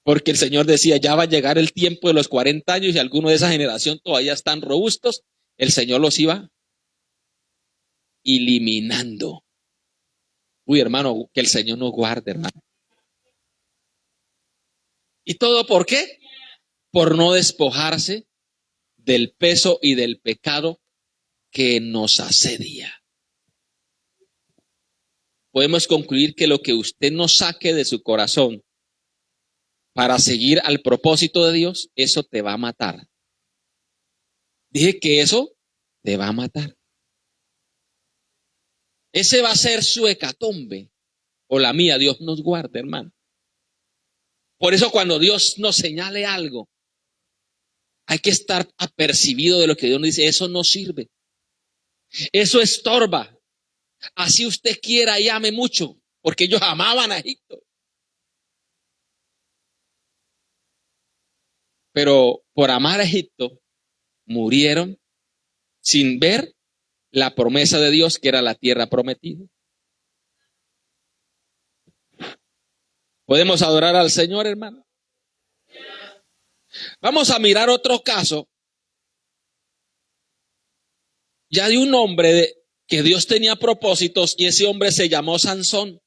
Porque el Señor decía, ya va a llegar el tiempo de los 40 años y algunos de esa generación todavía están robustos. El Señor los iba eliminando. Uy, hermano, que el Señor nos guarde, hermano. ¿Y todo por qué? Por no despojarse del peso y del pecado que nos asedia. Podemos concluir que lo que usted no saque de su corazón para seguir al propósito de Dios, eso te va a matar. Dije que eso te va a matar. Ese va a ser su hecatombe, o la mía. Dios nos guarde, hermano. Por eso cuando Dios nos señale algo, hay que estar apercibido de lo que Dios nos dice. Eso no sirve. Eso estorba. Así usted quiera y ame mucho, porque ellos amaban a Egipto. Pero por amar a Egipto, murieron sin ver la promesa de Dios, que era la tierra prometida. ¿Podemos adorar al Señor, hermano? Vamos a mirar otro caso, ya de un hombre que Dios tenía propósitos, y ese hombre se llamó Sansón.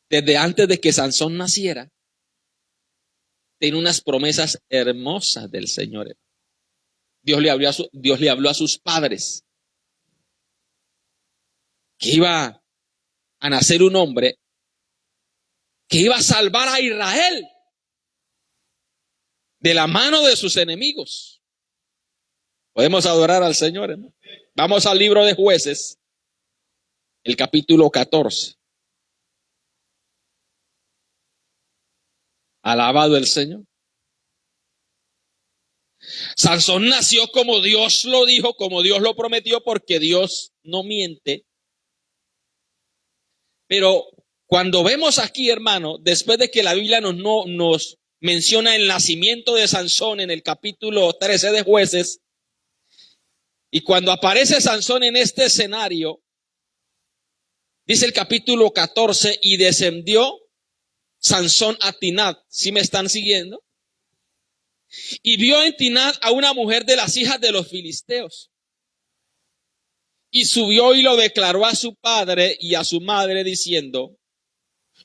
Desde antes de que Sansón naciera, tiene unas promesas hermosas del Señor. Dios le habló a sus padres que iba a nacer un hombre que iba a salvar a Israel de la mano de sus enemigos. Podemos adorar al Señor, hermano. Vamos al libro de Jueces, el capítulo 14. Alabado el Señor. Sansón nació como Dios lo dijo, como Dios lo prometió, porque Dios no miente. Pero cuando vemos aquí, hermano, después de que la Biblia nos menciona el nacimiento de Sansón en el capítulo 13 de Jueces, y cuando aparece Sansón en este escenario, dice el capítulo 14, y descendió Sansón a Timnat. ¿Sí me están siguiendo? Y vio en Timnat a una mujer de las hijas de los filisteos. Y subió y lo declaró a su padre y a su madre, diciendo: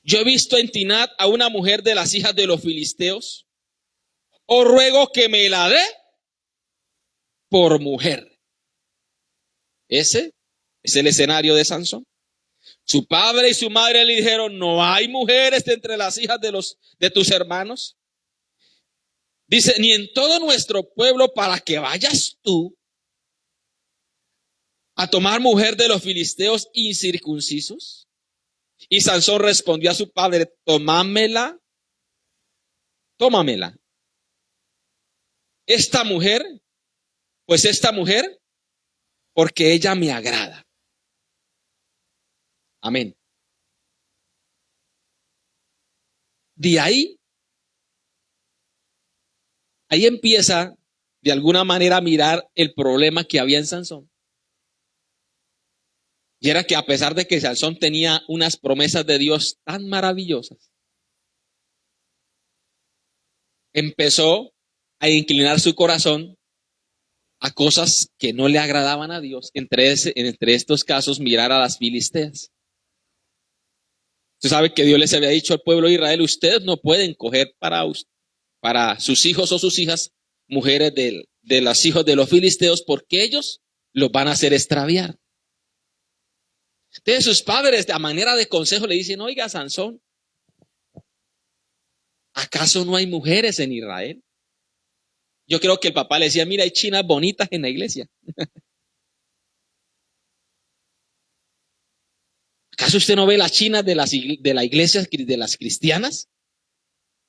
yo he visto en Timnat a una mujer de las hijas de los filisteos. Os ruego que me la dé por mujer. Ese es el escenario de Sansón. Su padre y su madre le dijeron: no hay mujeres entre las hijas de tus hermanos. Dice: ni en todo nuestro pueblo, para que vayas tú a tomar mujer de los filisteos incircuncisos. Y Sansón respondió a su padre: tómamela. Esta mujer, porque ella me agrada. Amén. De ahí empieza de alguna manera a mirar el problema que había en Sansón. Y era que a pesar de que Sansón tenía unas promesas de Dios tan maravillosas, empezó a inclinar su corazón a cosas que no le agradaban a Dios. Entre estos casos, mirar a las filisteas. Usted sabe que Dios les había dicho al pueblo de Israel: ustedes no pueden coger para sus hijos o sus hijas mujeres de los hijos de los filisteos, porque ellos los van a hacer extraviar. Entonces sus padres, a manera de consejo, le dicen: oiga, Sansón, ¿acaso no hay mujeres en Israel? Yo creo que el papá le decía: mira, hay chinas bonitas en la iglesia. ¿Acaso usted no ve las chinas de las iglesias de las cristianas?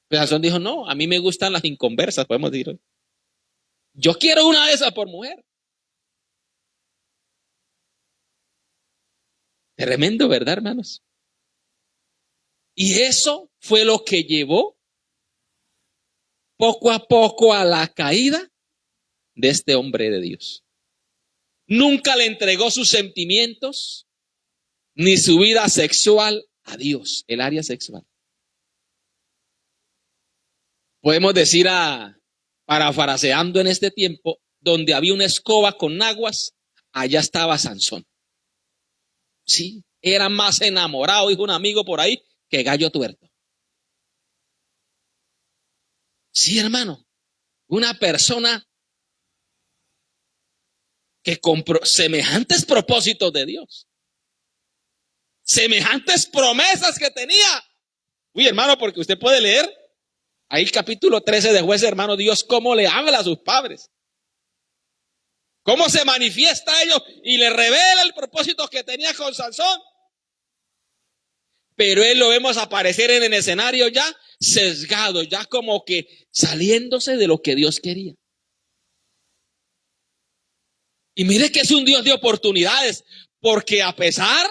Pero Sansón dijo: no, a mí me gustan las inconversas, podemos decir. Yo quiero una de esas por mujer. Tremendo, ¿verdad, hermanos? Y eso fue lo que llevó poco a poco a la caída de este hombre de Dios. Nunca le entregó sus sentimientos ni su vida sexual a Dios, el área sexual. Podemos decir, parafraseando en este tiempo, donde había una escoba con aguas, allá estaba Sansón. Sí, era más enamorado, dijo un amigo por ahí, que gallo tuerto. Sí, hermano, una persona que compró semejantes propósitos de Dios, semejantes promesas que tenía. Uy, hermano, porque usted puede leer ahí el capítulo 13 de Jueces, hermano, Dios cómo le habla a sus padres, cómo se manifiesta a ellos y le revela el propósito que tenía con Sansón. Pero él lo vemos aparecer en el escenario ya sesgado, ya como que saliéndose de lo que Dios quería. Y mire que es un Dios de oportunidades, porque a pesar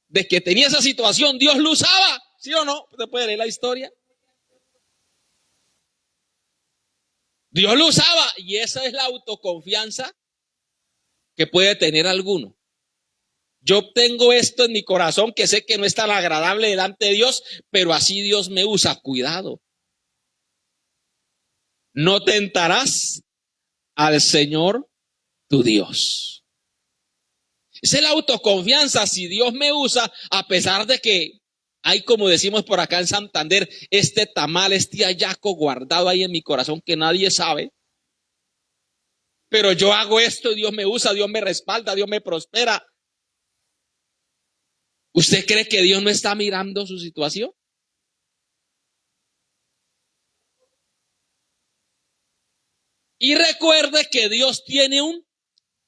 de que tenía esa situación, Dios lo usaba. ¿Sí o no? ¿Usted puede leer la historia? Dios lo usaba, y esa es la autoconfianza que puede tener alguno. Yo tengo esto en mi corazón que sé que no es tan agradable delante de Dios, pero así Dios me usa. Cuidado. No tentarás al Señor tu Dios. Esa es la autoconfianza. Si Dios me usa, a pesar de que hay, como decimos por acá en Santander, este tamal, este hallaco guardado ahí en mi corazón que nadie sabe. Pero yo hago esto y Dios me usa, Dios me respalda, Dios me prospera. ¿Usted cree que Dios no está mirando su situación? Y recuerde que Dios tiene un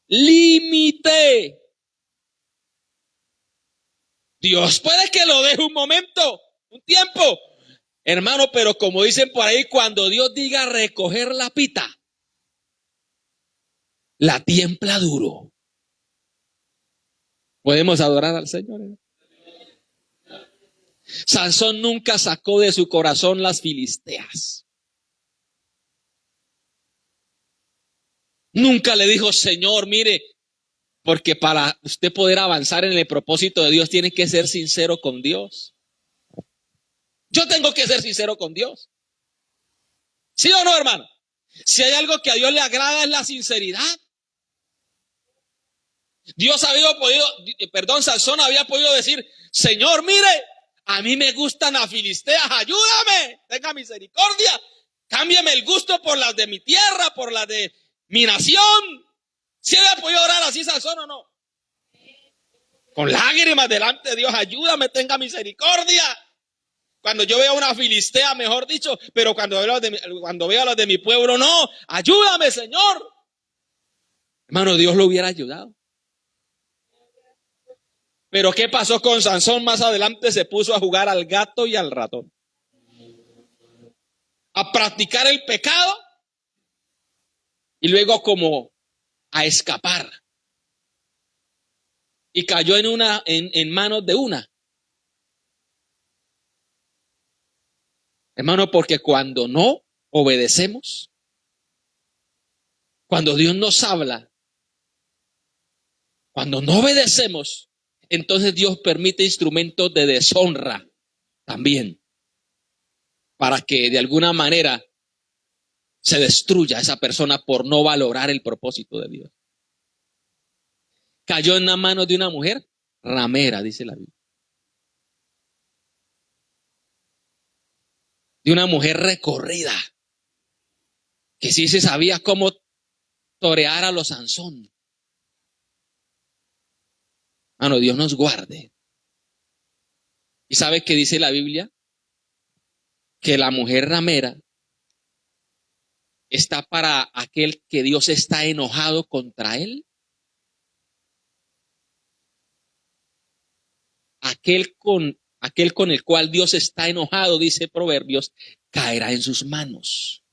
límite. Dios puede que lo deje un momento, un tiempo, hermano, pero como dicen por ahí, cuando Dios diga recoger la pita, la tiempla duro. ¿Podemos adorar al Señor? Sansón nunca sacó de su corazón las filisteas. Nunca le dijo: Señor, mire, porque para usted poder avanzar en el propósito de Dios tiene que ser sincero con Dios. Yo tengo que ser sincero con Dios. ¿Sí o no, hermano? Si hay algo que a Dios le agrada es la sinceridad. Sansón había podido decir: Señor, mire, a mí me gustan las filisteas, ayúdame, tenga misericordia, cámbiame el gusto por las de mi tierra, por las de mi nación. ¿Sí había podido orar así Sansón o no? Con lágrimas delante de Dios: ayúdame, tenga misericordia. Cuando yo veo a una filistea, mejor dicho, pero cuando veo a los de mi pueblo, no, ayúdame, Señor. Hermano, Dios lo hubiera ayudado. Pero ¿qué pasó con Sansón? Más adelante se puso a jugar al gato y al ratón, a practicar el pecado y luego como a escapar. Y cayó en manos de una. Hermano, porque cuando no obedecemos, cuando Dios nos habla, cuando no obedecemos, entonces Dios permite instrumentos de deshonra también, para que de alguna manera se destruya esa persona por no valorar el propósito de Dios. Cayó en la mano de una mujer ramera, dice la Biblia. De una mujer recorrida, que sí se sabía cómo torear a los Sansón. Mano, Dios nos guarde. ¿Y sabe qué dice la Biblia? Que la mujer ramera está para aquel que Dios está enojado contra él. Aquel con el cual Dios está enojado, dice Proverbios, caerá en sus manos.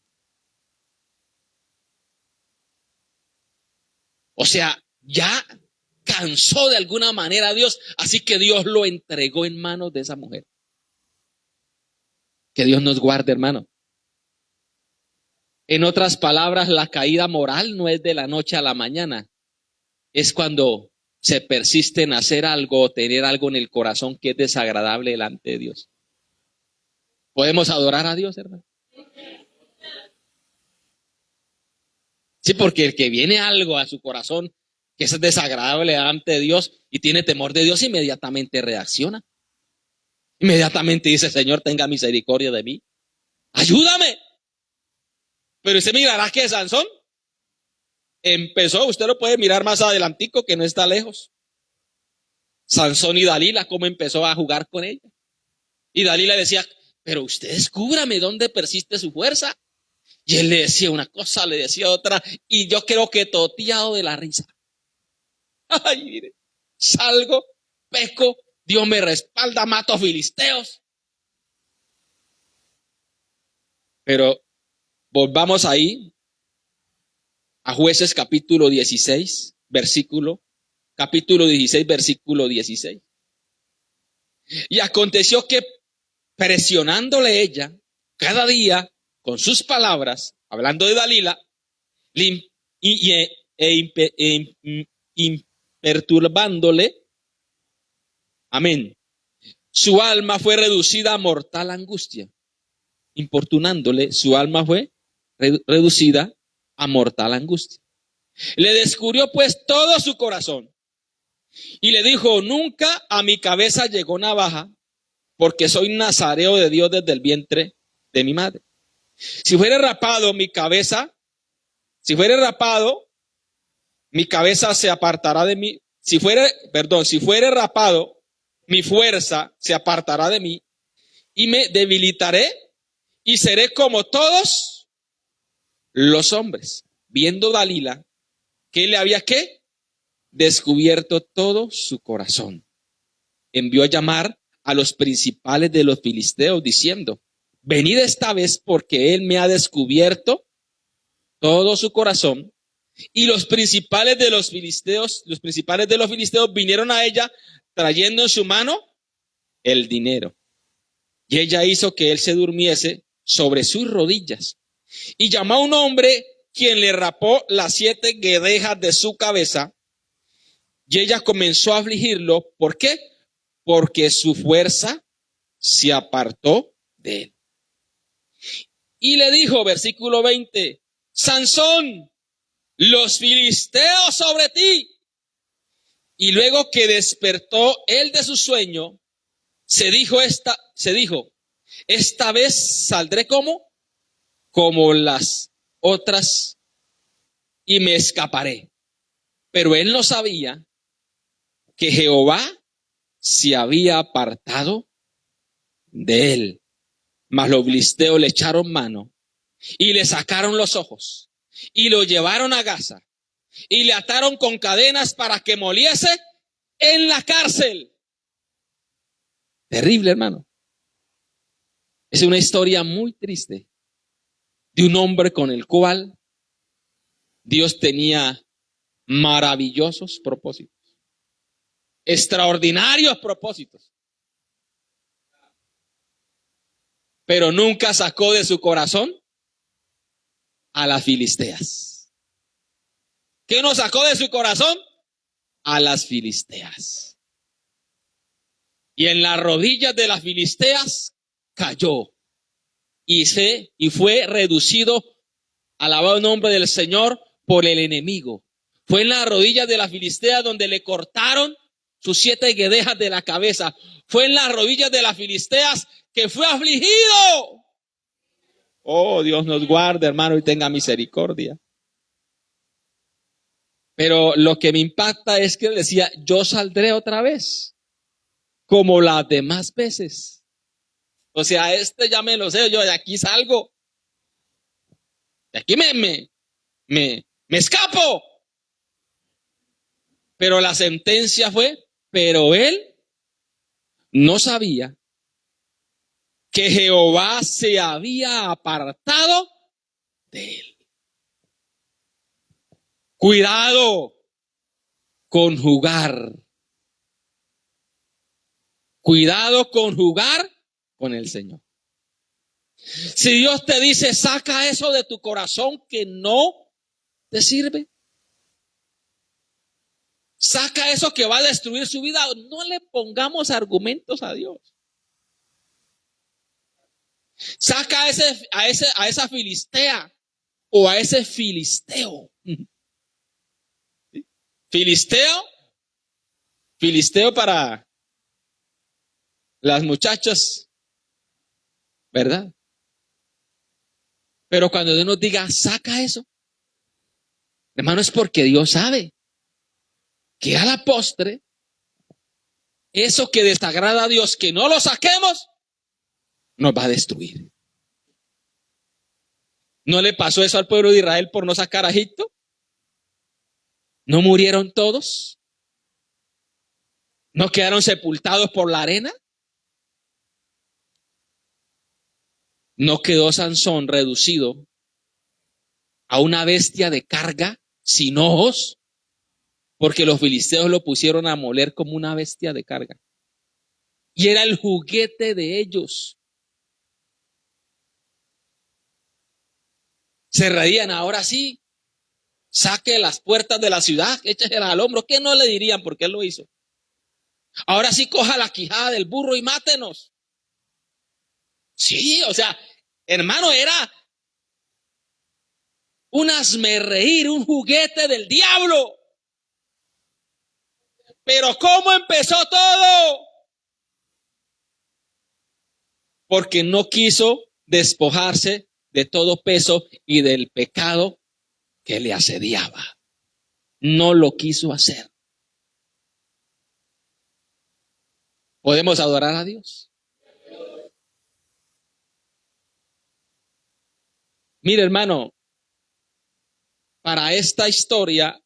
O sea, ya cansó de alguna manera a Dios, así que Dios lo entregó en manos de esa mujer. Que Dios nos guarde, hermano. En otras palabras, la caída moral no es de la noche a la mañana. Es cuando se persiste en hacer algo o tener algo en el corazón que es desagradable delante de Dios. ¿Podemos adorar a Dios, hermano? Sí, porque el que viene algo a su corazón que es desagradable delante de Dios y tiene temor de Dios, inmediatamente reacciona. Inmediatamente dice, Señor, tenga misericordia de mí. Ayúdame. Pero usted mirará que Sansón empezó, usted lo puede mirar más adelantico que no está lejos. Sansón y Dalila, cómo empezó a jugar con ella. Y Dalila decía, pero usted descúbrame dónde persiste su fuerza. Y él le decía una cosa, le decía otra, y yo creo que toteado de la risa. Ay, mire, salgo, peco, Dios me respalda, mato filisteos. Pero volvamos ahí a Jueces capítulo 16, capítulo 16, versículo 16. Y aconteció que presionándole ella cada día con sus palabras, hablando de Dalila, perturbándole, amén, su alma fue reducida a mortal angustia. Importunándole, su alma fue reducida a mortal angustia. Le descubrió pues todo su corazón y le dijo, nunca a mi cabeza llegó navaja, porque soy nazareo de Dios desde el vientre de mi madre. Si fuera rapado mi cabeza se apartará de mí. Si fuere rapado, mi fuerza se apartará de mí y me debilitaré y seré como todos los hombres. Viendo Dalila que le había descubierto todo su corazón, envió a llamar a los principales de los filisteos diciendo, venid esta vez porque él me ha descubierto todo su corazón. Y los principales de los filisteos vinieron a ella trayendo en su mano el dinero. Y ella hizo que él se durmiese sobre sus rodillas. Y llamó a un hombre quien le rapó las 7 guedejas de su cabeza. Y ella comenzó a afligirlo. ¿Por qué? Porque su fuerza se apartó de él. Y le dijo, versículo 20, Sansón, los filisteos sobre ti. Y luego que despertó él de su sueño, se dijo, esta vez saldré como las otras y me escaparé. Pero él no sabía que Jehová se había apartado de él. Mas los filisteos le echaron mano y le sacaron los ojos y lo llevaron a Gaza y le ataron con cadenas para que moliese en la cárcel. Terrible, hermano. Es una historia muy triste de un hombre con el cual Dios tenía maravillosos propósitos, extraordinarios propósitos, pero nunca sacó de su corazón a las filisteas. ¿Qué nos sacó de su corazón? A las filisteas. Y en las rodillas de las filisteas cayó y fue reducido Alabado el nombre del Señor por el enemigo. Fue en las rodillas de la Filistea donde le cortaron sus 7 guedejas de la cabeza. Fue en las rodillas de las filisteas que fue afligido. Oh, Dios nos guarde, hermano, y tenga misericordia. Pero lo que me impacta es que él decía, yo saldré otra vez, como las demás veces. O sea, ya me lo sé, yo de aquí salgo. De aquí me escapo. Pero la sentencia fue, pero él no sabía que Jehová se había apartado de él. Cuidado con jugar. Cuidado con jugar con el Señor. Si Dios te dice, saca eso de tu corazón que no te sirve. Saca eso que va a destruir su vida. No le pongamos argumentos a Dios. Saca a esa filistea o a ese filisteo. Filisteo para las muchachas, ¿verdad? Pero cuando Dios nos diga, saca eso, hermano, es porque Dios sabe que a la postre, eso que desagrada a Dios, que no lo saquemos, nos va a destruir. ¿No le pasó eso al pueblo de Israel por no sacar a Egipto? ¿No murieron todos? ¿No quedaron sepultados por la arena? ¿No quedó Sansón reducido a una bestia de carga sin ojos? Porque los filisteos lo pusieron a moler como una bestia de carga. Y era el juguete de ellos. Se reían, ahora sí, saque las puertas de la ciudad, échesela al hombro. ¿Qué no le dirían? Porque él lo hizo. Ahora sí, coja la quijada del burro y mátenos. Sí, o sea, hermano, era un hazmerreír, un juguete del diablo. Pero ¿cómo empezó todo? Porque no quiso despojarse de todo peso y del pecado que le asediaba. No lo quiso hacer. ¿Podemos adorar a Dios? Mire, hermano, para esta historia,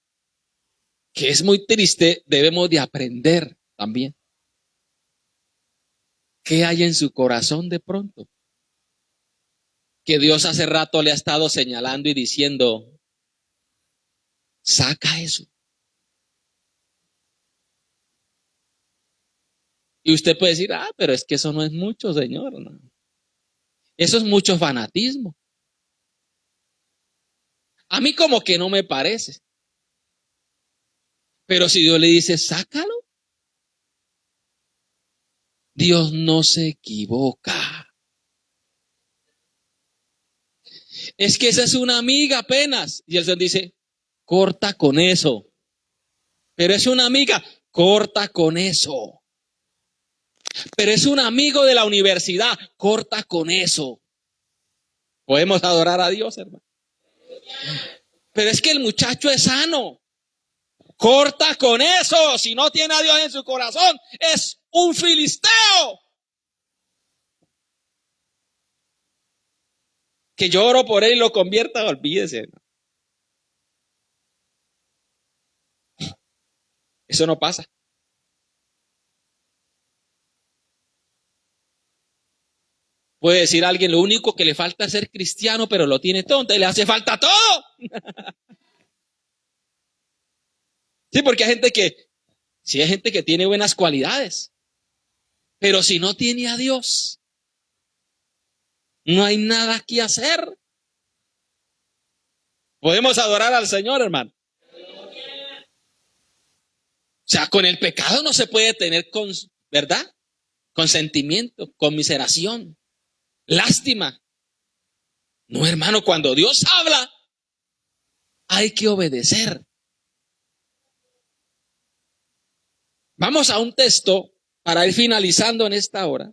que es muy triste, debemos de aprender también. ¿Qué hay en su corazón de pronto? Que Dios hace rato le ha estado señalando y diciendo, saca eso. Y usted puede decir, pero es que eso no es mucho, Señor. No. Eso es mucho fanatismo. A mí como que no me parece. Pero si Dios le dice, sácalo, Dios no se equivoca. Es que esa es una amiga apenas. Y el Señor dice, corta con eso. Pero es una amiga, corta con eso. Pero es un amigo de la universidad, corta con eso. Podemos adorar a Dios, hermano. Pero es que el muchacho es sano. Corta con eso. Si no tiene a Dios en su corazón, es un filisteo. Que yo oro por él y lo convierta, olvídese. Eso no pasa. Puede decir alguien, lo único que le falta es ser cristiano, pero lo tiene todo, entonces le hace falta todo. Sí, porque hay gente que tiene buenas cualidades, pero si no tiene a Dios, no hay nada que hacer. Podemos adorar al Señor, hermano. O sea, con el pecado no se puede tener, ¿verdad? Consentimiento, conmiseración, lástima. No, hermano, cuando Dios habla, hay que obedecer. Vamos a un texto para ir finalizando en esta hora.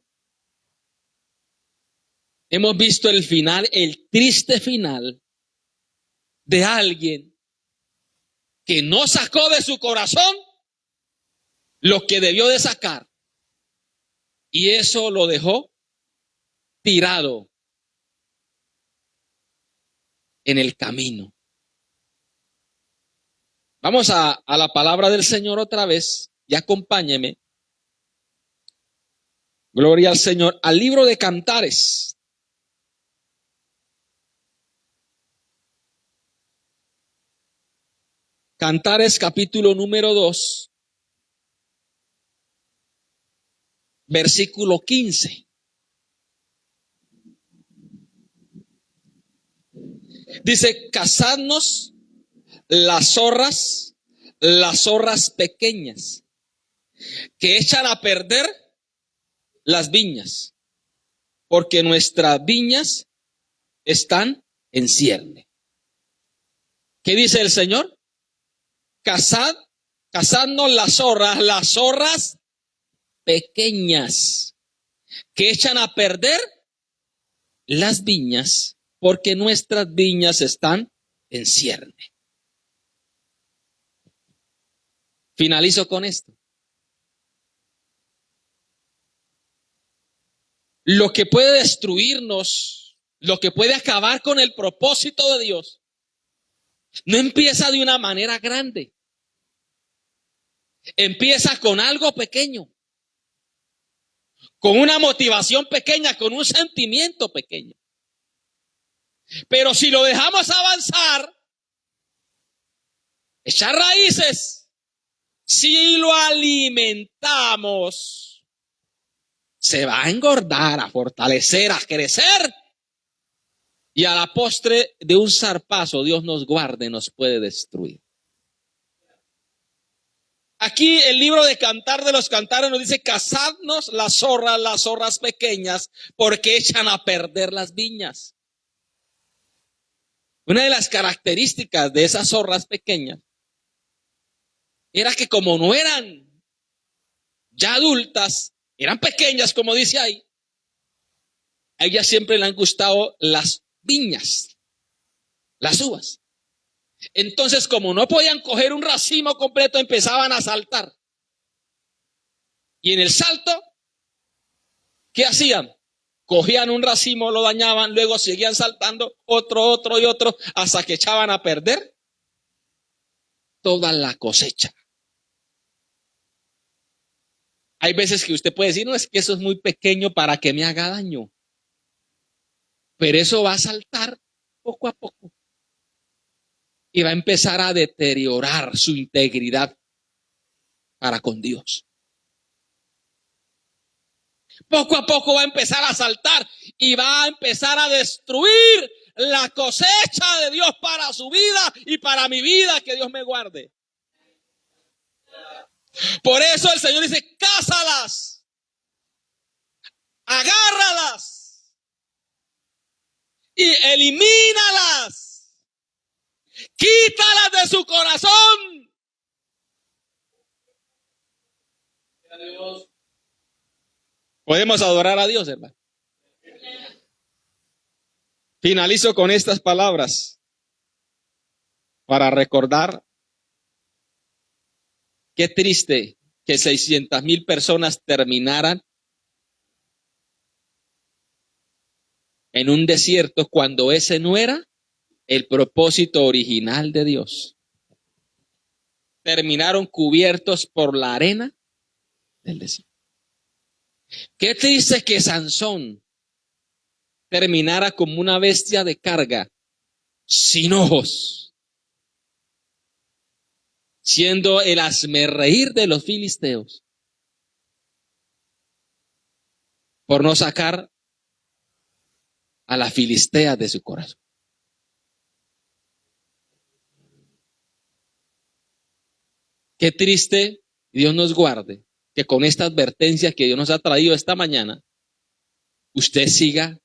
Hemos visto el final, el triste final de alguien que no sacó de su corazón lo que debió de sacar. Y eso lo dejó tirado en el camino. Vamos a la palabra del Señor otra vez y acompáñeme. Gloria al Señor. Al libro de Cantares. Cantares capítulo número 2. Versículo 15. Dice, cazadnos las zorras pequeñas, que echan a perder las viñas, porque nuestras viñas están en cierne. ¿Qué dice el Señor? Cazadnos las zorras pequeñas, que echan a perder las viñas, porque nuestras viñas están en cierne. Finalizo con esto. Lo que puede destruirnos, lo que puede acabar con el propósito de Dios, no empieza de una manera grande. Empieza con algo pequeño, con una motivación pequeña, con un sentimiento pequeño. Pero si lo dejamos avanzar, echar raíces, si lo alimentamos, se va a engordar, a fortalecer, a crecer. Y a la postre de un zarpazo, Dios nos guarde, nos puede destruir. Aquí el libro de Cantar de los Cantares nos dice, cazadnos las zorras pequeñas, porque echan a perder las viñas. Una de las características de esas zorras pequeñas era que como no eran ya adultas, eran pequeñas, como dice ahí, a ellas siempre le han gustado las viñas, las uvas. Entonces, como no podían coger un racimo completo, empezaban a saltar. Y en el salto, ¿qué hacían? Cogían un racimo, lo dañaban, luego seguían saltando otro y otro, hasta que echaban a perder toda la cosecha. Hay veces que usted puede decir, no, es que eso es muy pequeño para que me haga daño. Pero eso va a saltar poco a poco. Y va a empezar a deteriorar su integridad para con Dios. Poco a poco va a empezar a saltar y va a empezar a destruir la cosecha de Dios para su vida y para mi vida, que Dios me guarde. Por eso el Señor dice, cázalas, agárralas y elimínalas, quítalas de su corazón. Podemos adorar a Dios, hermano. Finalizo con estas palabras para recordar qué triste que 600,000 personas terminaran en un desierto cuando ese no era el propósito original de Dios. Terminaron cubiertos por la arena del desierto. Qué triste que Sansón terminara como una bestia de carga, sin ojos, siendo el hazmerreír de los filisteos, por no sacar a la filistea de su corazón. Qué triste, Dios nos guarde, que con esta advertencia que Dios nos ha traído esta mañana, usted siga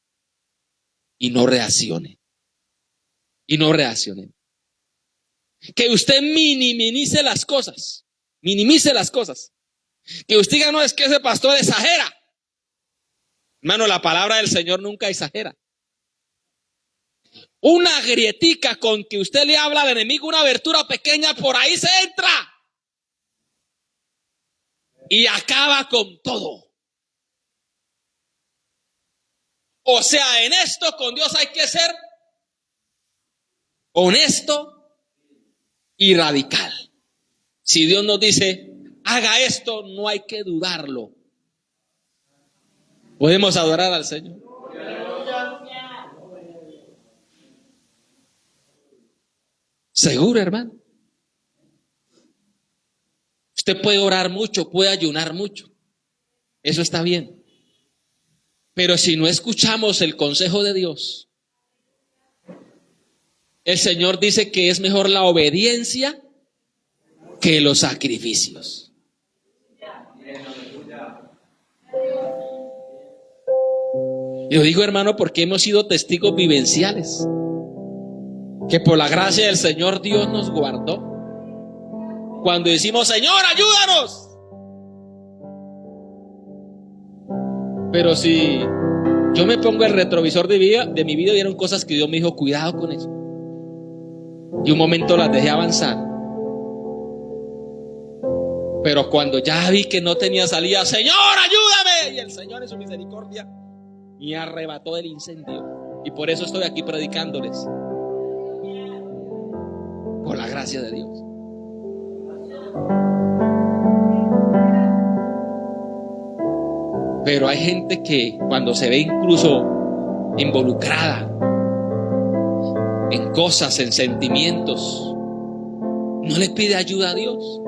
y no reaccione. Y no reaccione. que usted minimice las cosas. Minimice las cosas. Que usted diga, no, es que ese pastor exagera. Hermano, la palabra del Señor nunca exagera. Una grietica con que usted le habla al enemigo, una abertura pequeña, por ahí se entra. Y acaba con todo. O sea, en esto con Dios hay que ser honesto y radical. Si Dios nos dice, haga esto, no hay que dudarlo. Podemos adorar al Señor. Seguro, hermano. Usted puede orar mucho, puede ayunar mucho. Eso está bien. Pero si no escuchamos el consejo de Dios, el Señor dice que es mejor la obediencia que los sacrificios. Y lo digo, hermano, porque hemos sido testigos vivenciales. Que por la gracia del Señor Dios nos guardó. Cuando decimos, Señor, ayúdanos. Pero si yo me pongo el retrovisor de mi vida, vieron cosas que Dios me dijo, cuidado con eso. Y un momento las dejé avanzar. Pero cuando ya vi que no tenía salida, Señor, ayúdame. Y el Señor en su misericordia me arrebató del incendio. Y por eso estoy aquí predicándoles. Por la gracia de Dios. Pero hay gente que cuando se ve incluso involucrada en cosas, en sentimientos, no le pide ayuda a Dios.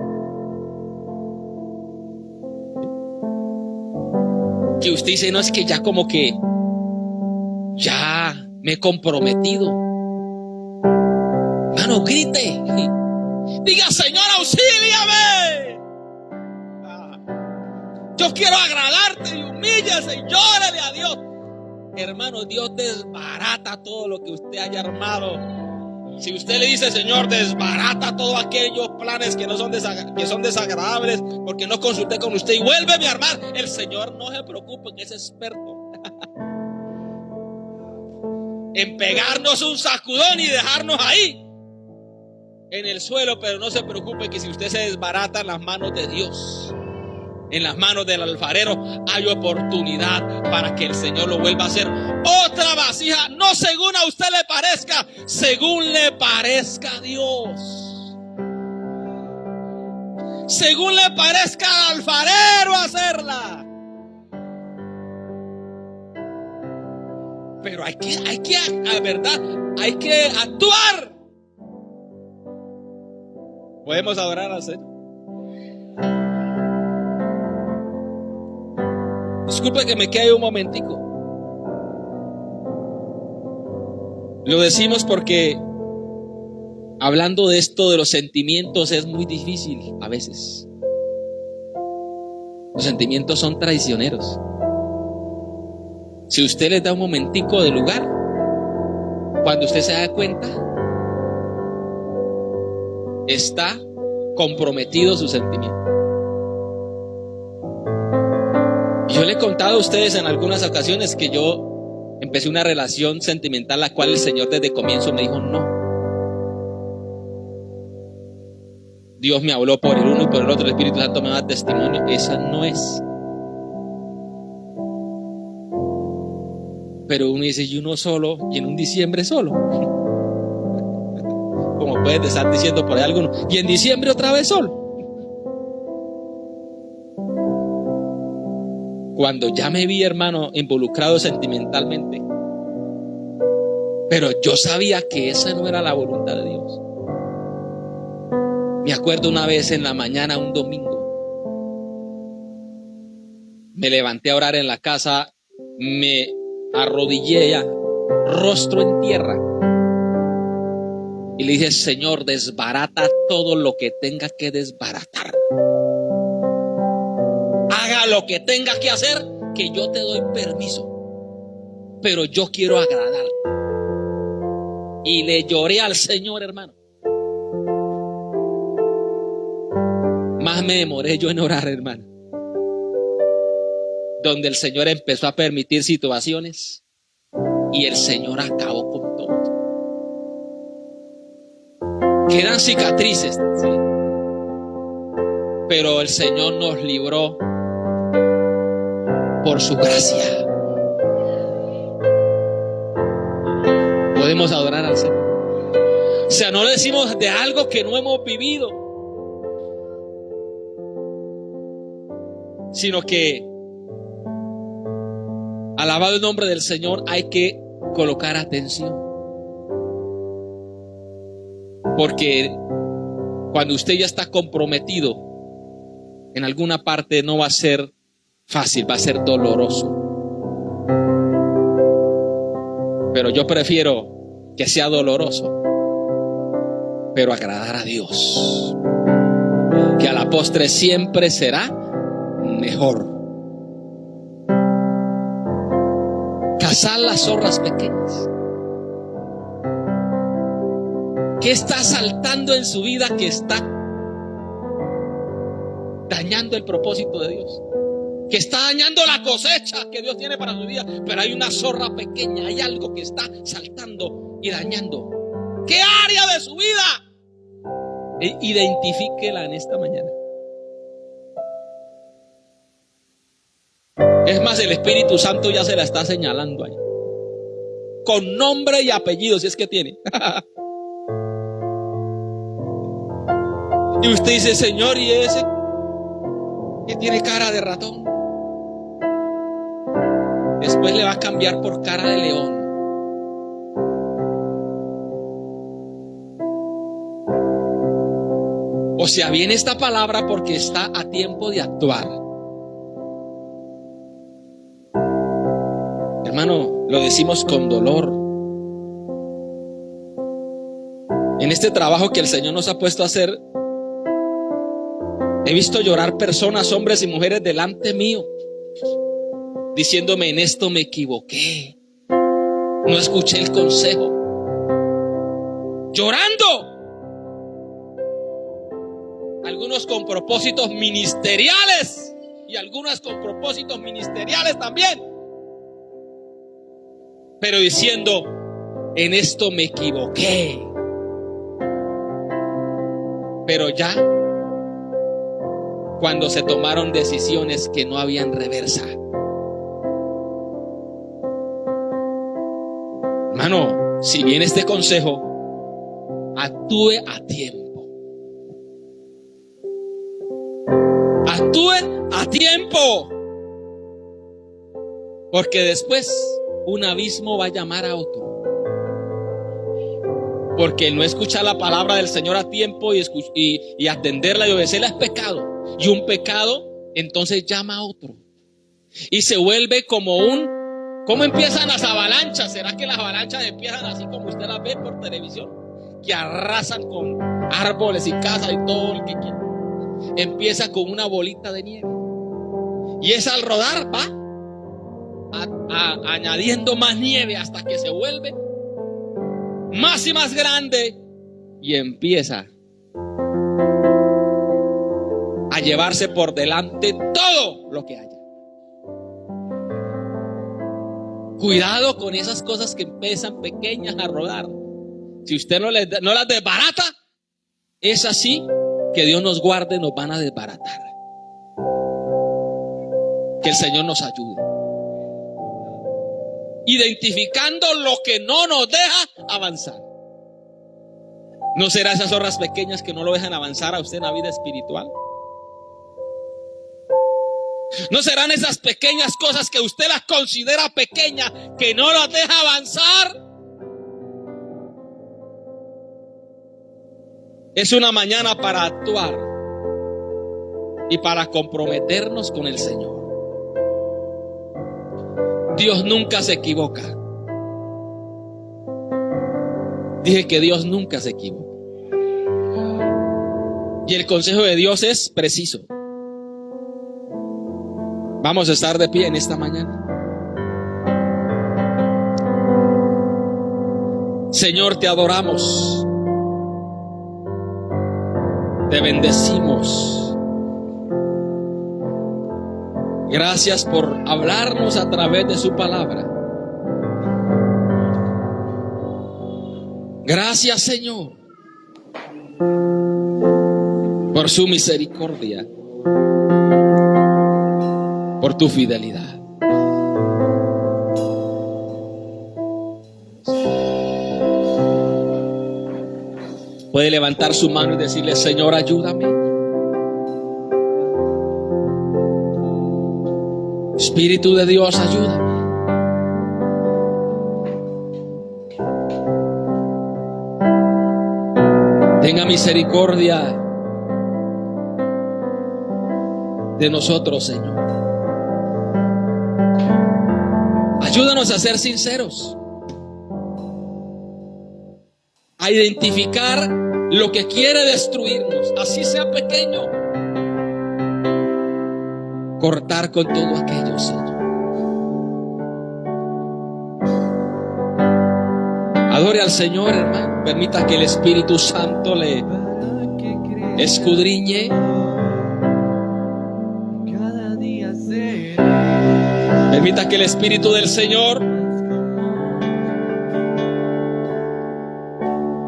Que usted dice, no, es que ya como que ya me he comprometido. Hermano, grite. Diga, Señor, auxíliame. Yo quiero agradarte y humíllese y llórele a Dios. Hermano, Dios desbarata todo lo que usted haya armado. Si usted le dice, Señor, desbarata todos aquellos planes que son desagradables, porque no consulté con usted, y vuélveme a armar. El Señor no se preocupe, que es experto en pegarnos un sacudón y dejarnos ahí en el suelo. Pero no se preocupe, que si usted se desbarata en las manos de Dios, en las manos del alfarero, hay oportunidad para que el Señor lo vuelva a hacer otra vasija, no según a usted le parezca, según le parezca a Dios, según le parezca al alfarero hacerla. Pero hay que, la verdad, hay que actuar. Podemos adorar al Señor. Disculpe que me quede un momentico. Lo decimos porque hablando de esto de los sentimientos es muy difícil a veces. Los sentimientos son traicioneros. Si usted les da un momentico de lugar, cuando usted se da cuenta, está comprometido su sentimiento. Yo le he contado a ustedes en algunas ocasiones que yo empecé una relación sentimental, la cual el Señor desde el comienzo me dijo no. Dios me habló por el uno y por el otro, el Espíritu Santo me da testimonio. Esa no es. Pero uno dice, y uno solo, y en un diciembre solo. Como puedes estar diciendo por ahí alguno, y en diciembre otra vez solo. Cuando ya me vi, hermano, involucrado sentimentalmente, pero yo sabía que esa no era la voluntad de Dios. Me acuerdo una vez en la mañana, un domingo, me levanté a orar en la casa, me arrodillé ya, rostro en tierra, y le dije, Señor, desbarata todo lo que tenga que desbaratar. Haga lo que tenga que hacer, que yo te doy permiso, pero yo quiero agradarte. Y le lloré al Señor, hermano. me demoré yo en orar, hermano. Donde el Señor empezó a permitir situaciones y el Señor acabó con todo. Quedan cicatrices, ¿sí? Pero el Señor nos libró por su gracia. Podemos adorar al Señor. O sea, no decimos de algo que no hemos vivido, sino que, alabado el nombre del Señor, hay que colocar atención. Porque cuando usted ya está comprometido en alguna parte, no va a ser fácil, va a ser doloroso. Pero yo prefiero que sea doloroso, pero agradar a Dios, que a la postre siempre será mejor. Cazar las zorras pequeñas. ¿Qué está saltando en su vida que está dañando el propósito de Dios? Que está dañando la cosecha que Dios tiene para su vida. Pero hay una zorra pequeña, hay algo que está saltando y dañando. ¿Qué área de su vida? Identifíquela en esta mañana. Es más, el Espíritu Santo ya se la está señalando ahí, con nombre y apellido, si es que tiene. Y usted dice, Señor, ¿y ese que tiene cara de ratón? Después le va a cambiar por cara de león. O sea, viene esta palabra porque está a tiempo de actuar. Hermano, lo decimos con dolor. En este trabajo que el Señor nos ha puesto a hacer, he visto llorar personas, hombres y mujeres delante mío, diciéndome, en esto me equivoqué, no escuché el consejo. Llorando. Algunos con propósitos ministeriales y algunas con propósitos ministeriales también. Pero diciendo, en esto me equivoqué. Pero ya, cuando se tomaron decisiones que no habían reversa. Hermano, si viene este consejo, actúe a tiempo. Actúe a tiempo. Porque después un abismo va a llamar a otro. Porque el no escuchar la palabra del Señor a tiempo y atenderla y obedecerla es pecado. Y un pecado entonces llama a otro. Y se vuelve como ¿cómo empiezan las avalanchas? ¿Será que las avalanchas empiezan así como usted las ve por televisión? Que arrasan con árboles y casas y todo el que quiera. Empieza con una bolita de nieve. Y esa al rodar va añadiendo más nieve hasta que se vuelve más y más grande y empieza a llevarse por delante todo lo que haya. Cuidado con esas cosas que empiezan pequeñas a rodar. Si usted no las desbarata, es así que Dios nos guarde, nos van a desbaratar. Que el Señor nos ayude. Identificando lo que no nos deja avanzar. ¿No será esas zorras pequeñas que no lo dejan avanzar a usted en la vida espiritual? ¿No serán esas pequeñas cosas que usted las considera pequeñas que no las deja avanzar? Es una mañana para actuar y para comprometernos con el Señor. Dios nunca se equivoca. Dije que Dios nunca se equivoca. Y el consejo de Dios es preciso. Vamos a estar de pie en esta mañana. Señor, te adoramos. Te bendecimos. Gracias por hablarnos a través de su palabra. Gracias, Señor, por su misericordia, por tu fidelidad. Puede levantar su mano y decirle: Señor, ayúdame. Espíritu de Dios, ayúdame. Tenga misericordia de nosotros, Señor. Ayúdanos a ser sinceros, a identificar lo que quiere destruirnos, así sea pequeño. Cortar con todo aquello, Señor. Adore al Señor, hermano. Permita que el Espíritu Santo le escudriñe. Permita que el Espíritu del Señor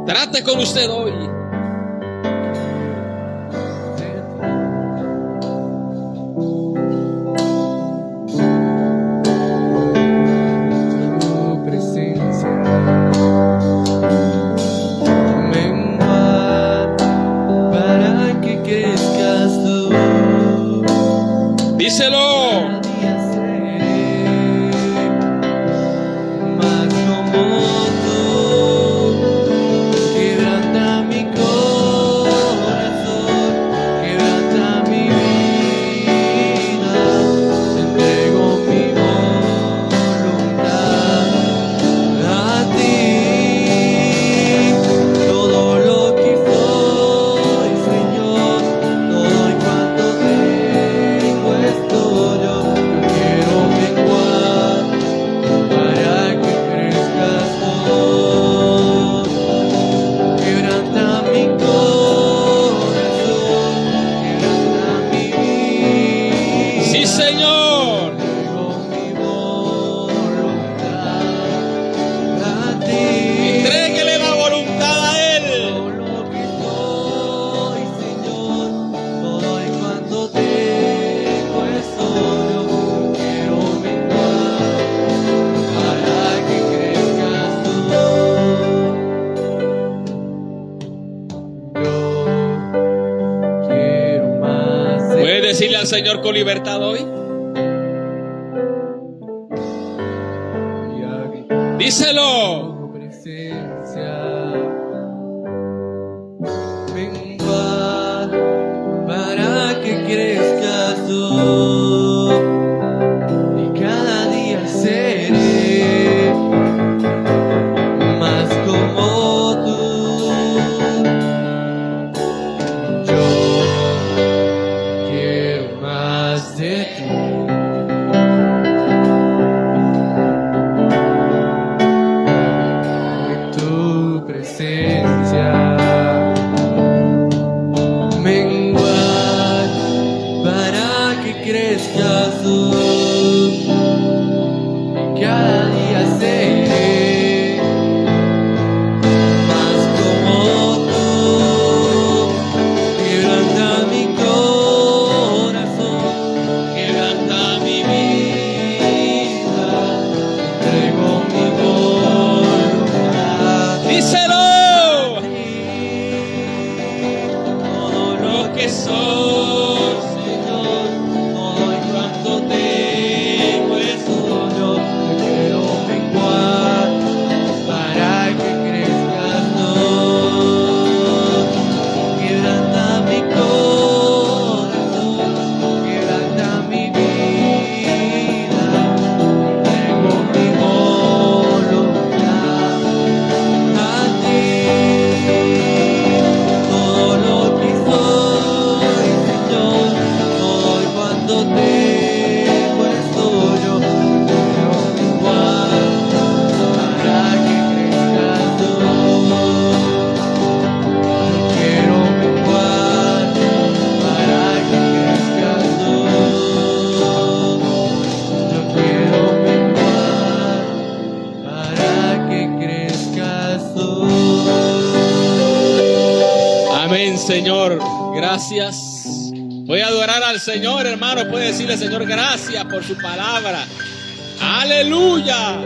trate con usted hoy. Díselo. Decirle al Señor con libertad hoy. Díselo. Venga para que crezcas tú y cada día seré más como tú. Yo quiero más de ti. Tu presencia menguar para que crezcas tú y cada día seré más como tú. Quebranta mi corazón, quebranta mi vida, entrego mi voluntad. Díselo. Todo lo que soy, Señor, todo en cuanto te gracias. Voy a adorar al Señor, hermano. Puede decirle, Señor, gracias por su palabra. Aleluya.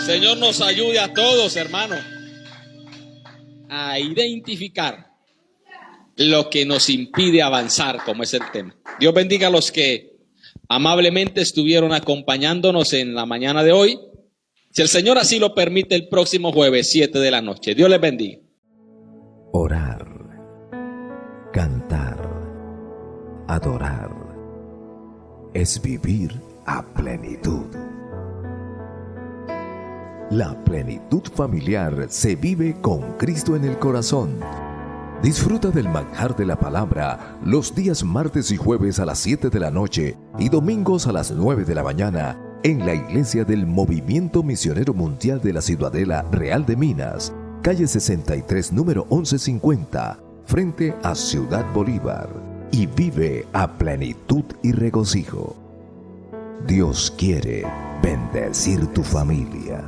Señor, nos ayude a todos, hermano, a identificar lo que nos impide avanzar, como es el tema. Dios bendiga a los que amablemente estuvieron acompañándonos en la mañana de hoy. Si el Señor así lo permite, el próximo jueves, 7 de la noche. Dios les bendiga. Orar, cantar, adorar, es vivir a plenitud. La plenitud familiar se vive con Cristo en el corazón. Disfruta del manjar de la palabra los días martes y jueves a las 7 de la noche y domingos a las 9 de la mañana en la iglesia del Movimiento Misionero Mundial de la Ciudadela Real de Minas, calle 63, número 1150, frente a Ciudad Bolívar, y vive a plenitud y regocijo. Dios quiere bendecir tu familia.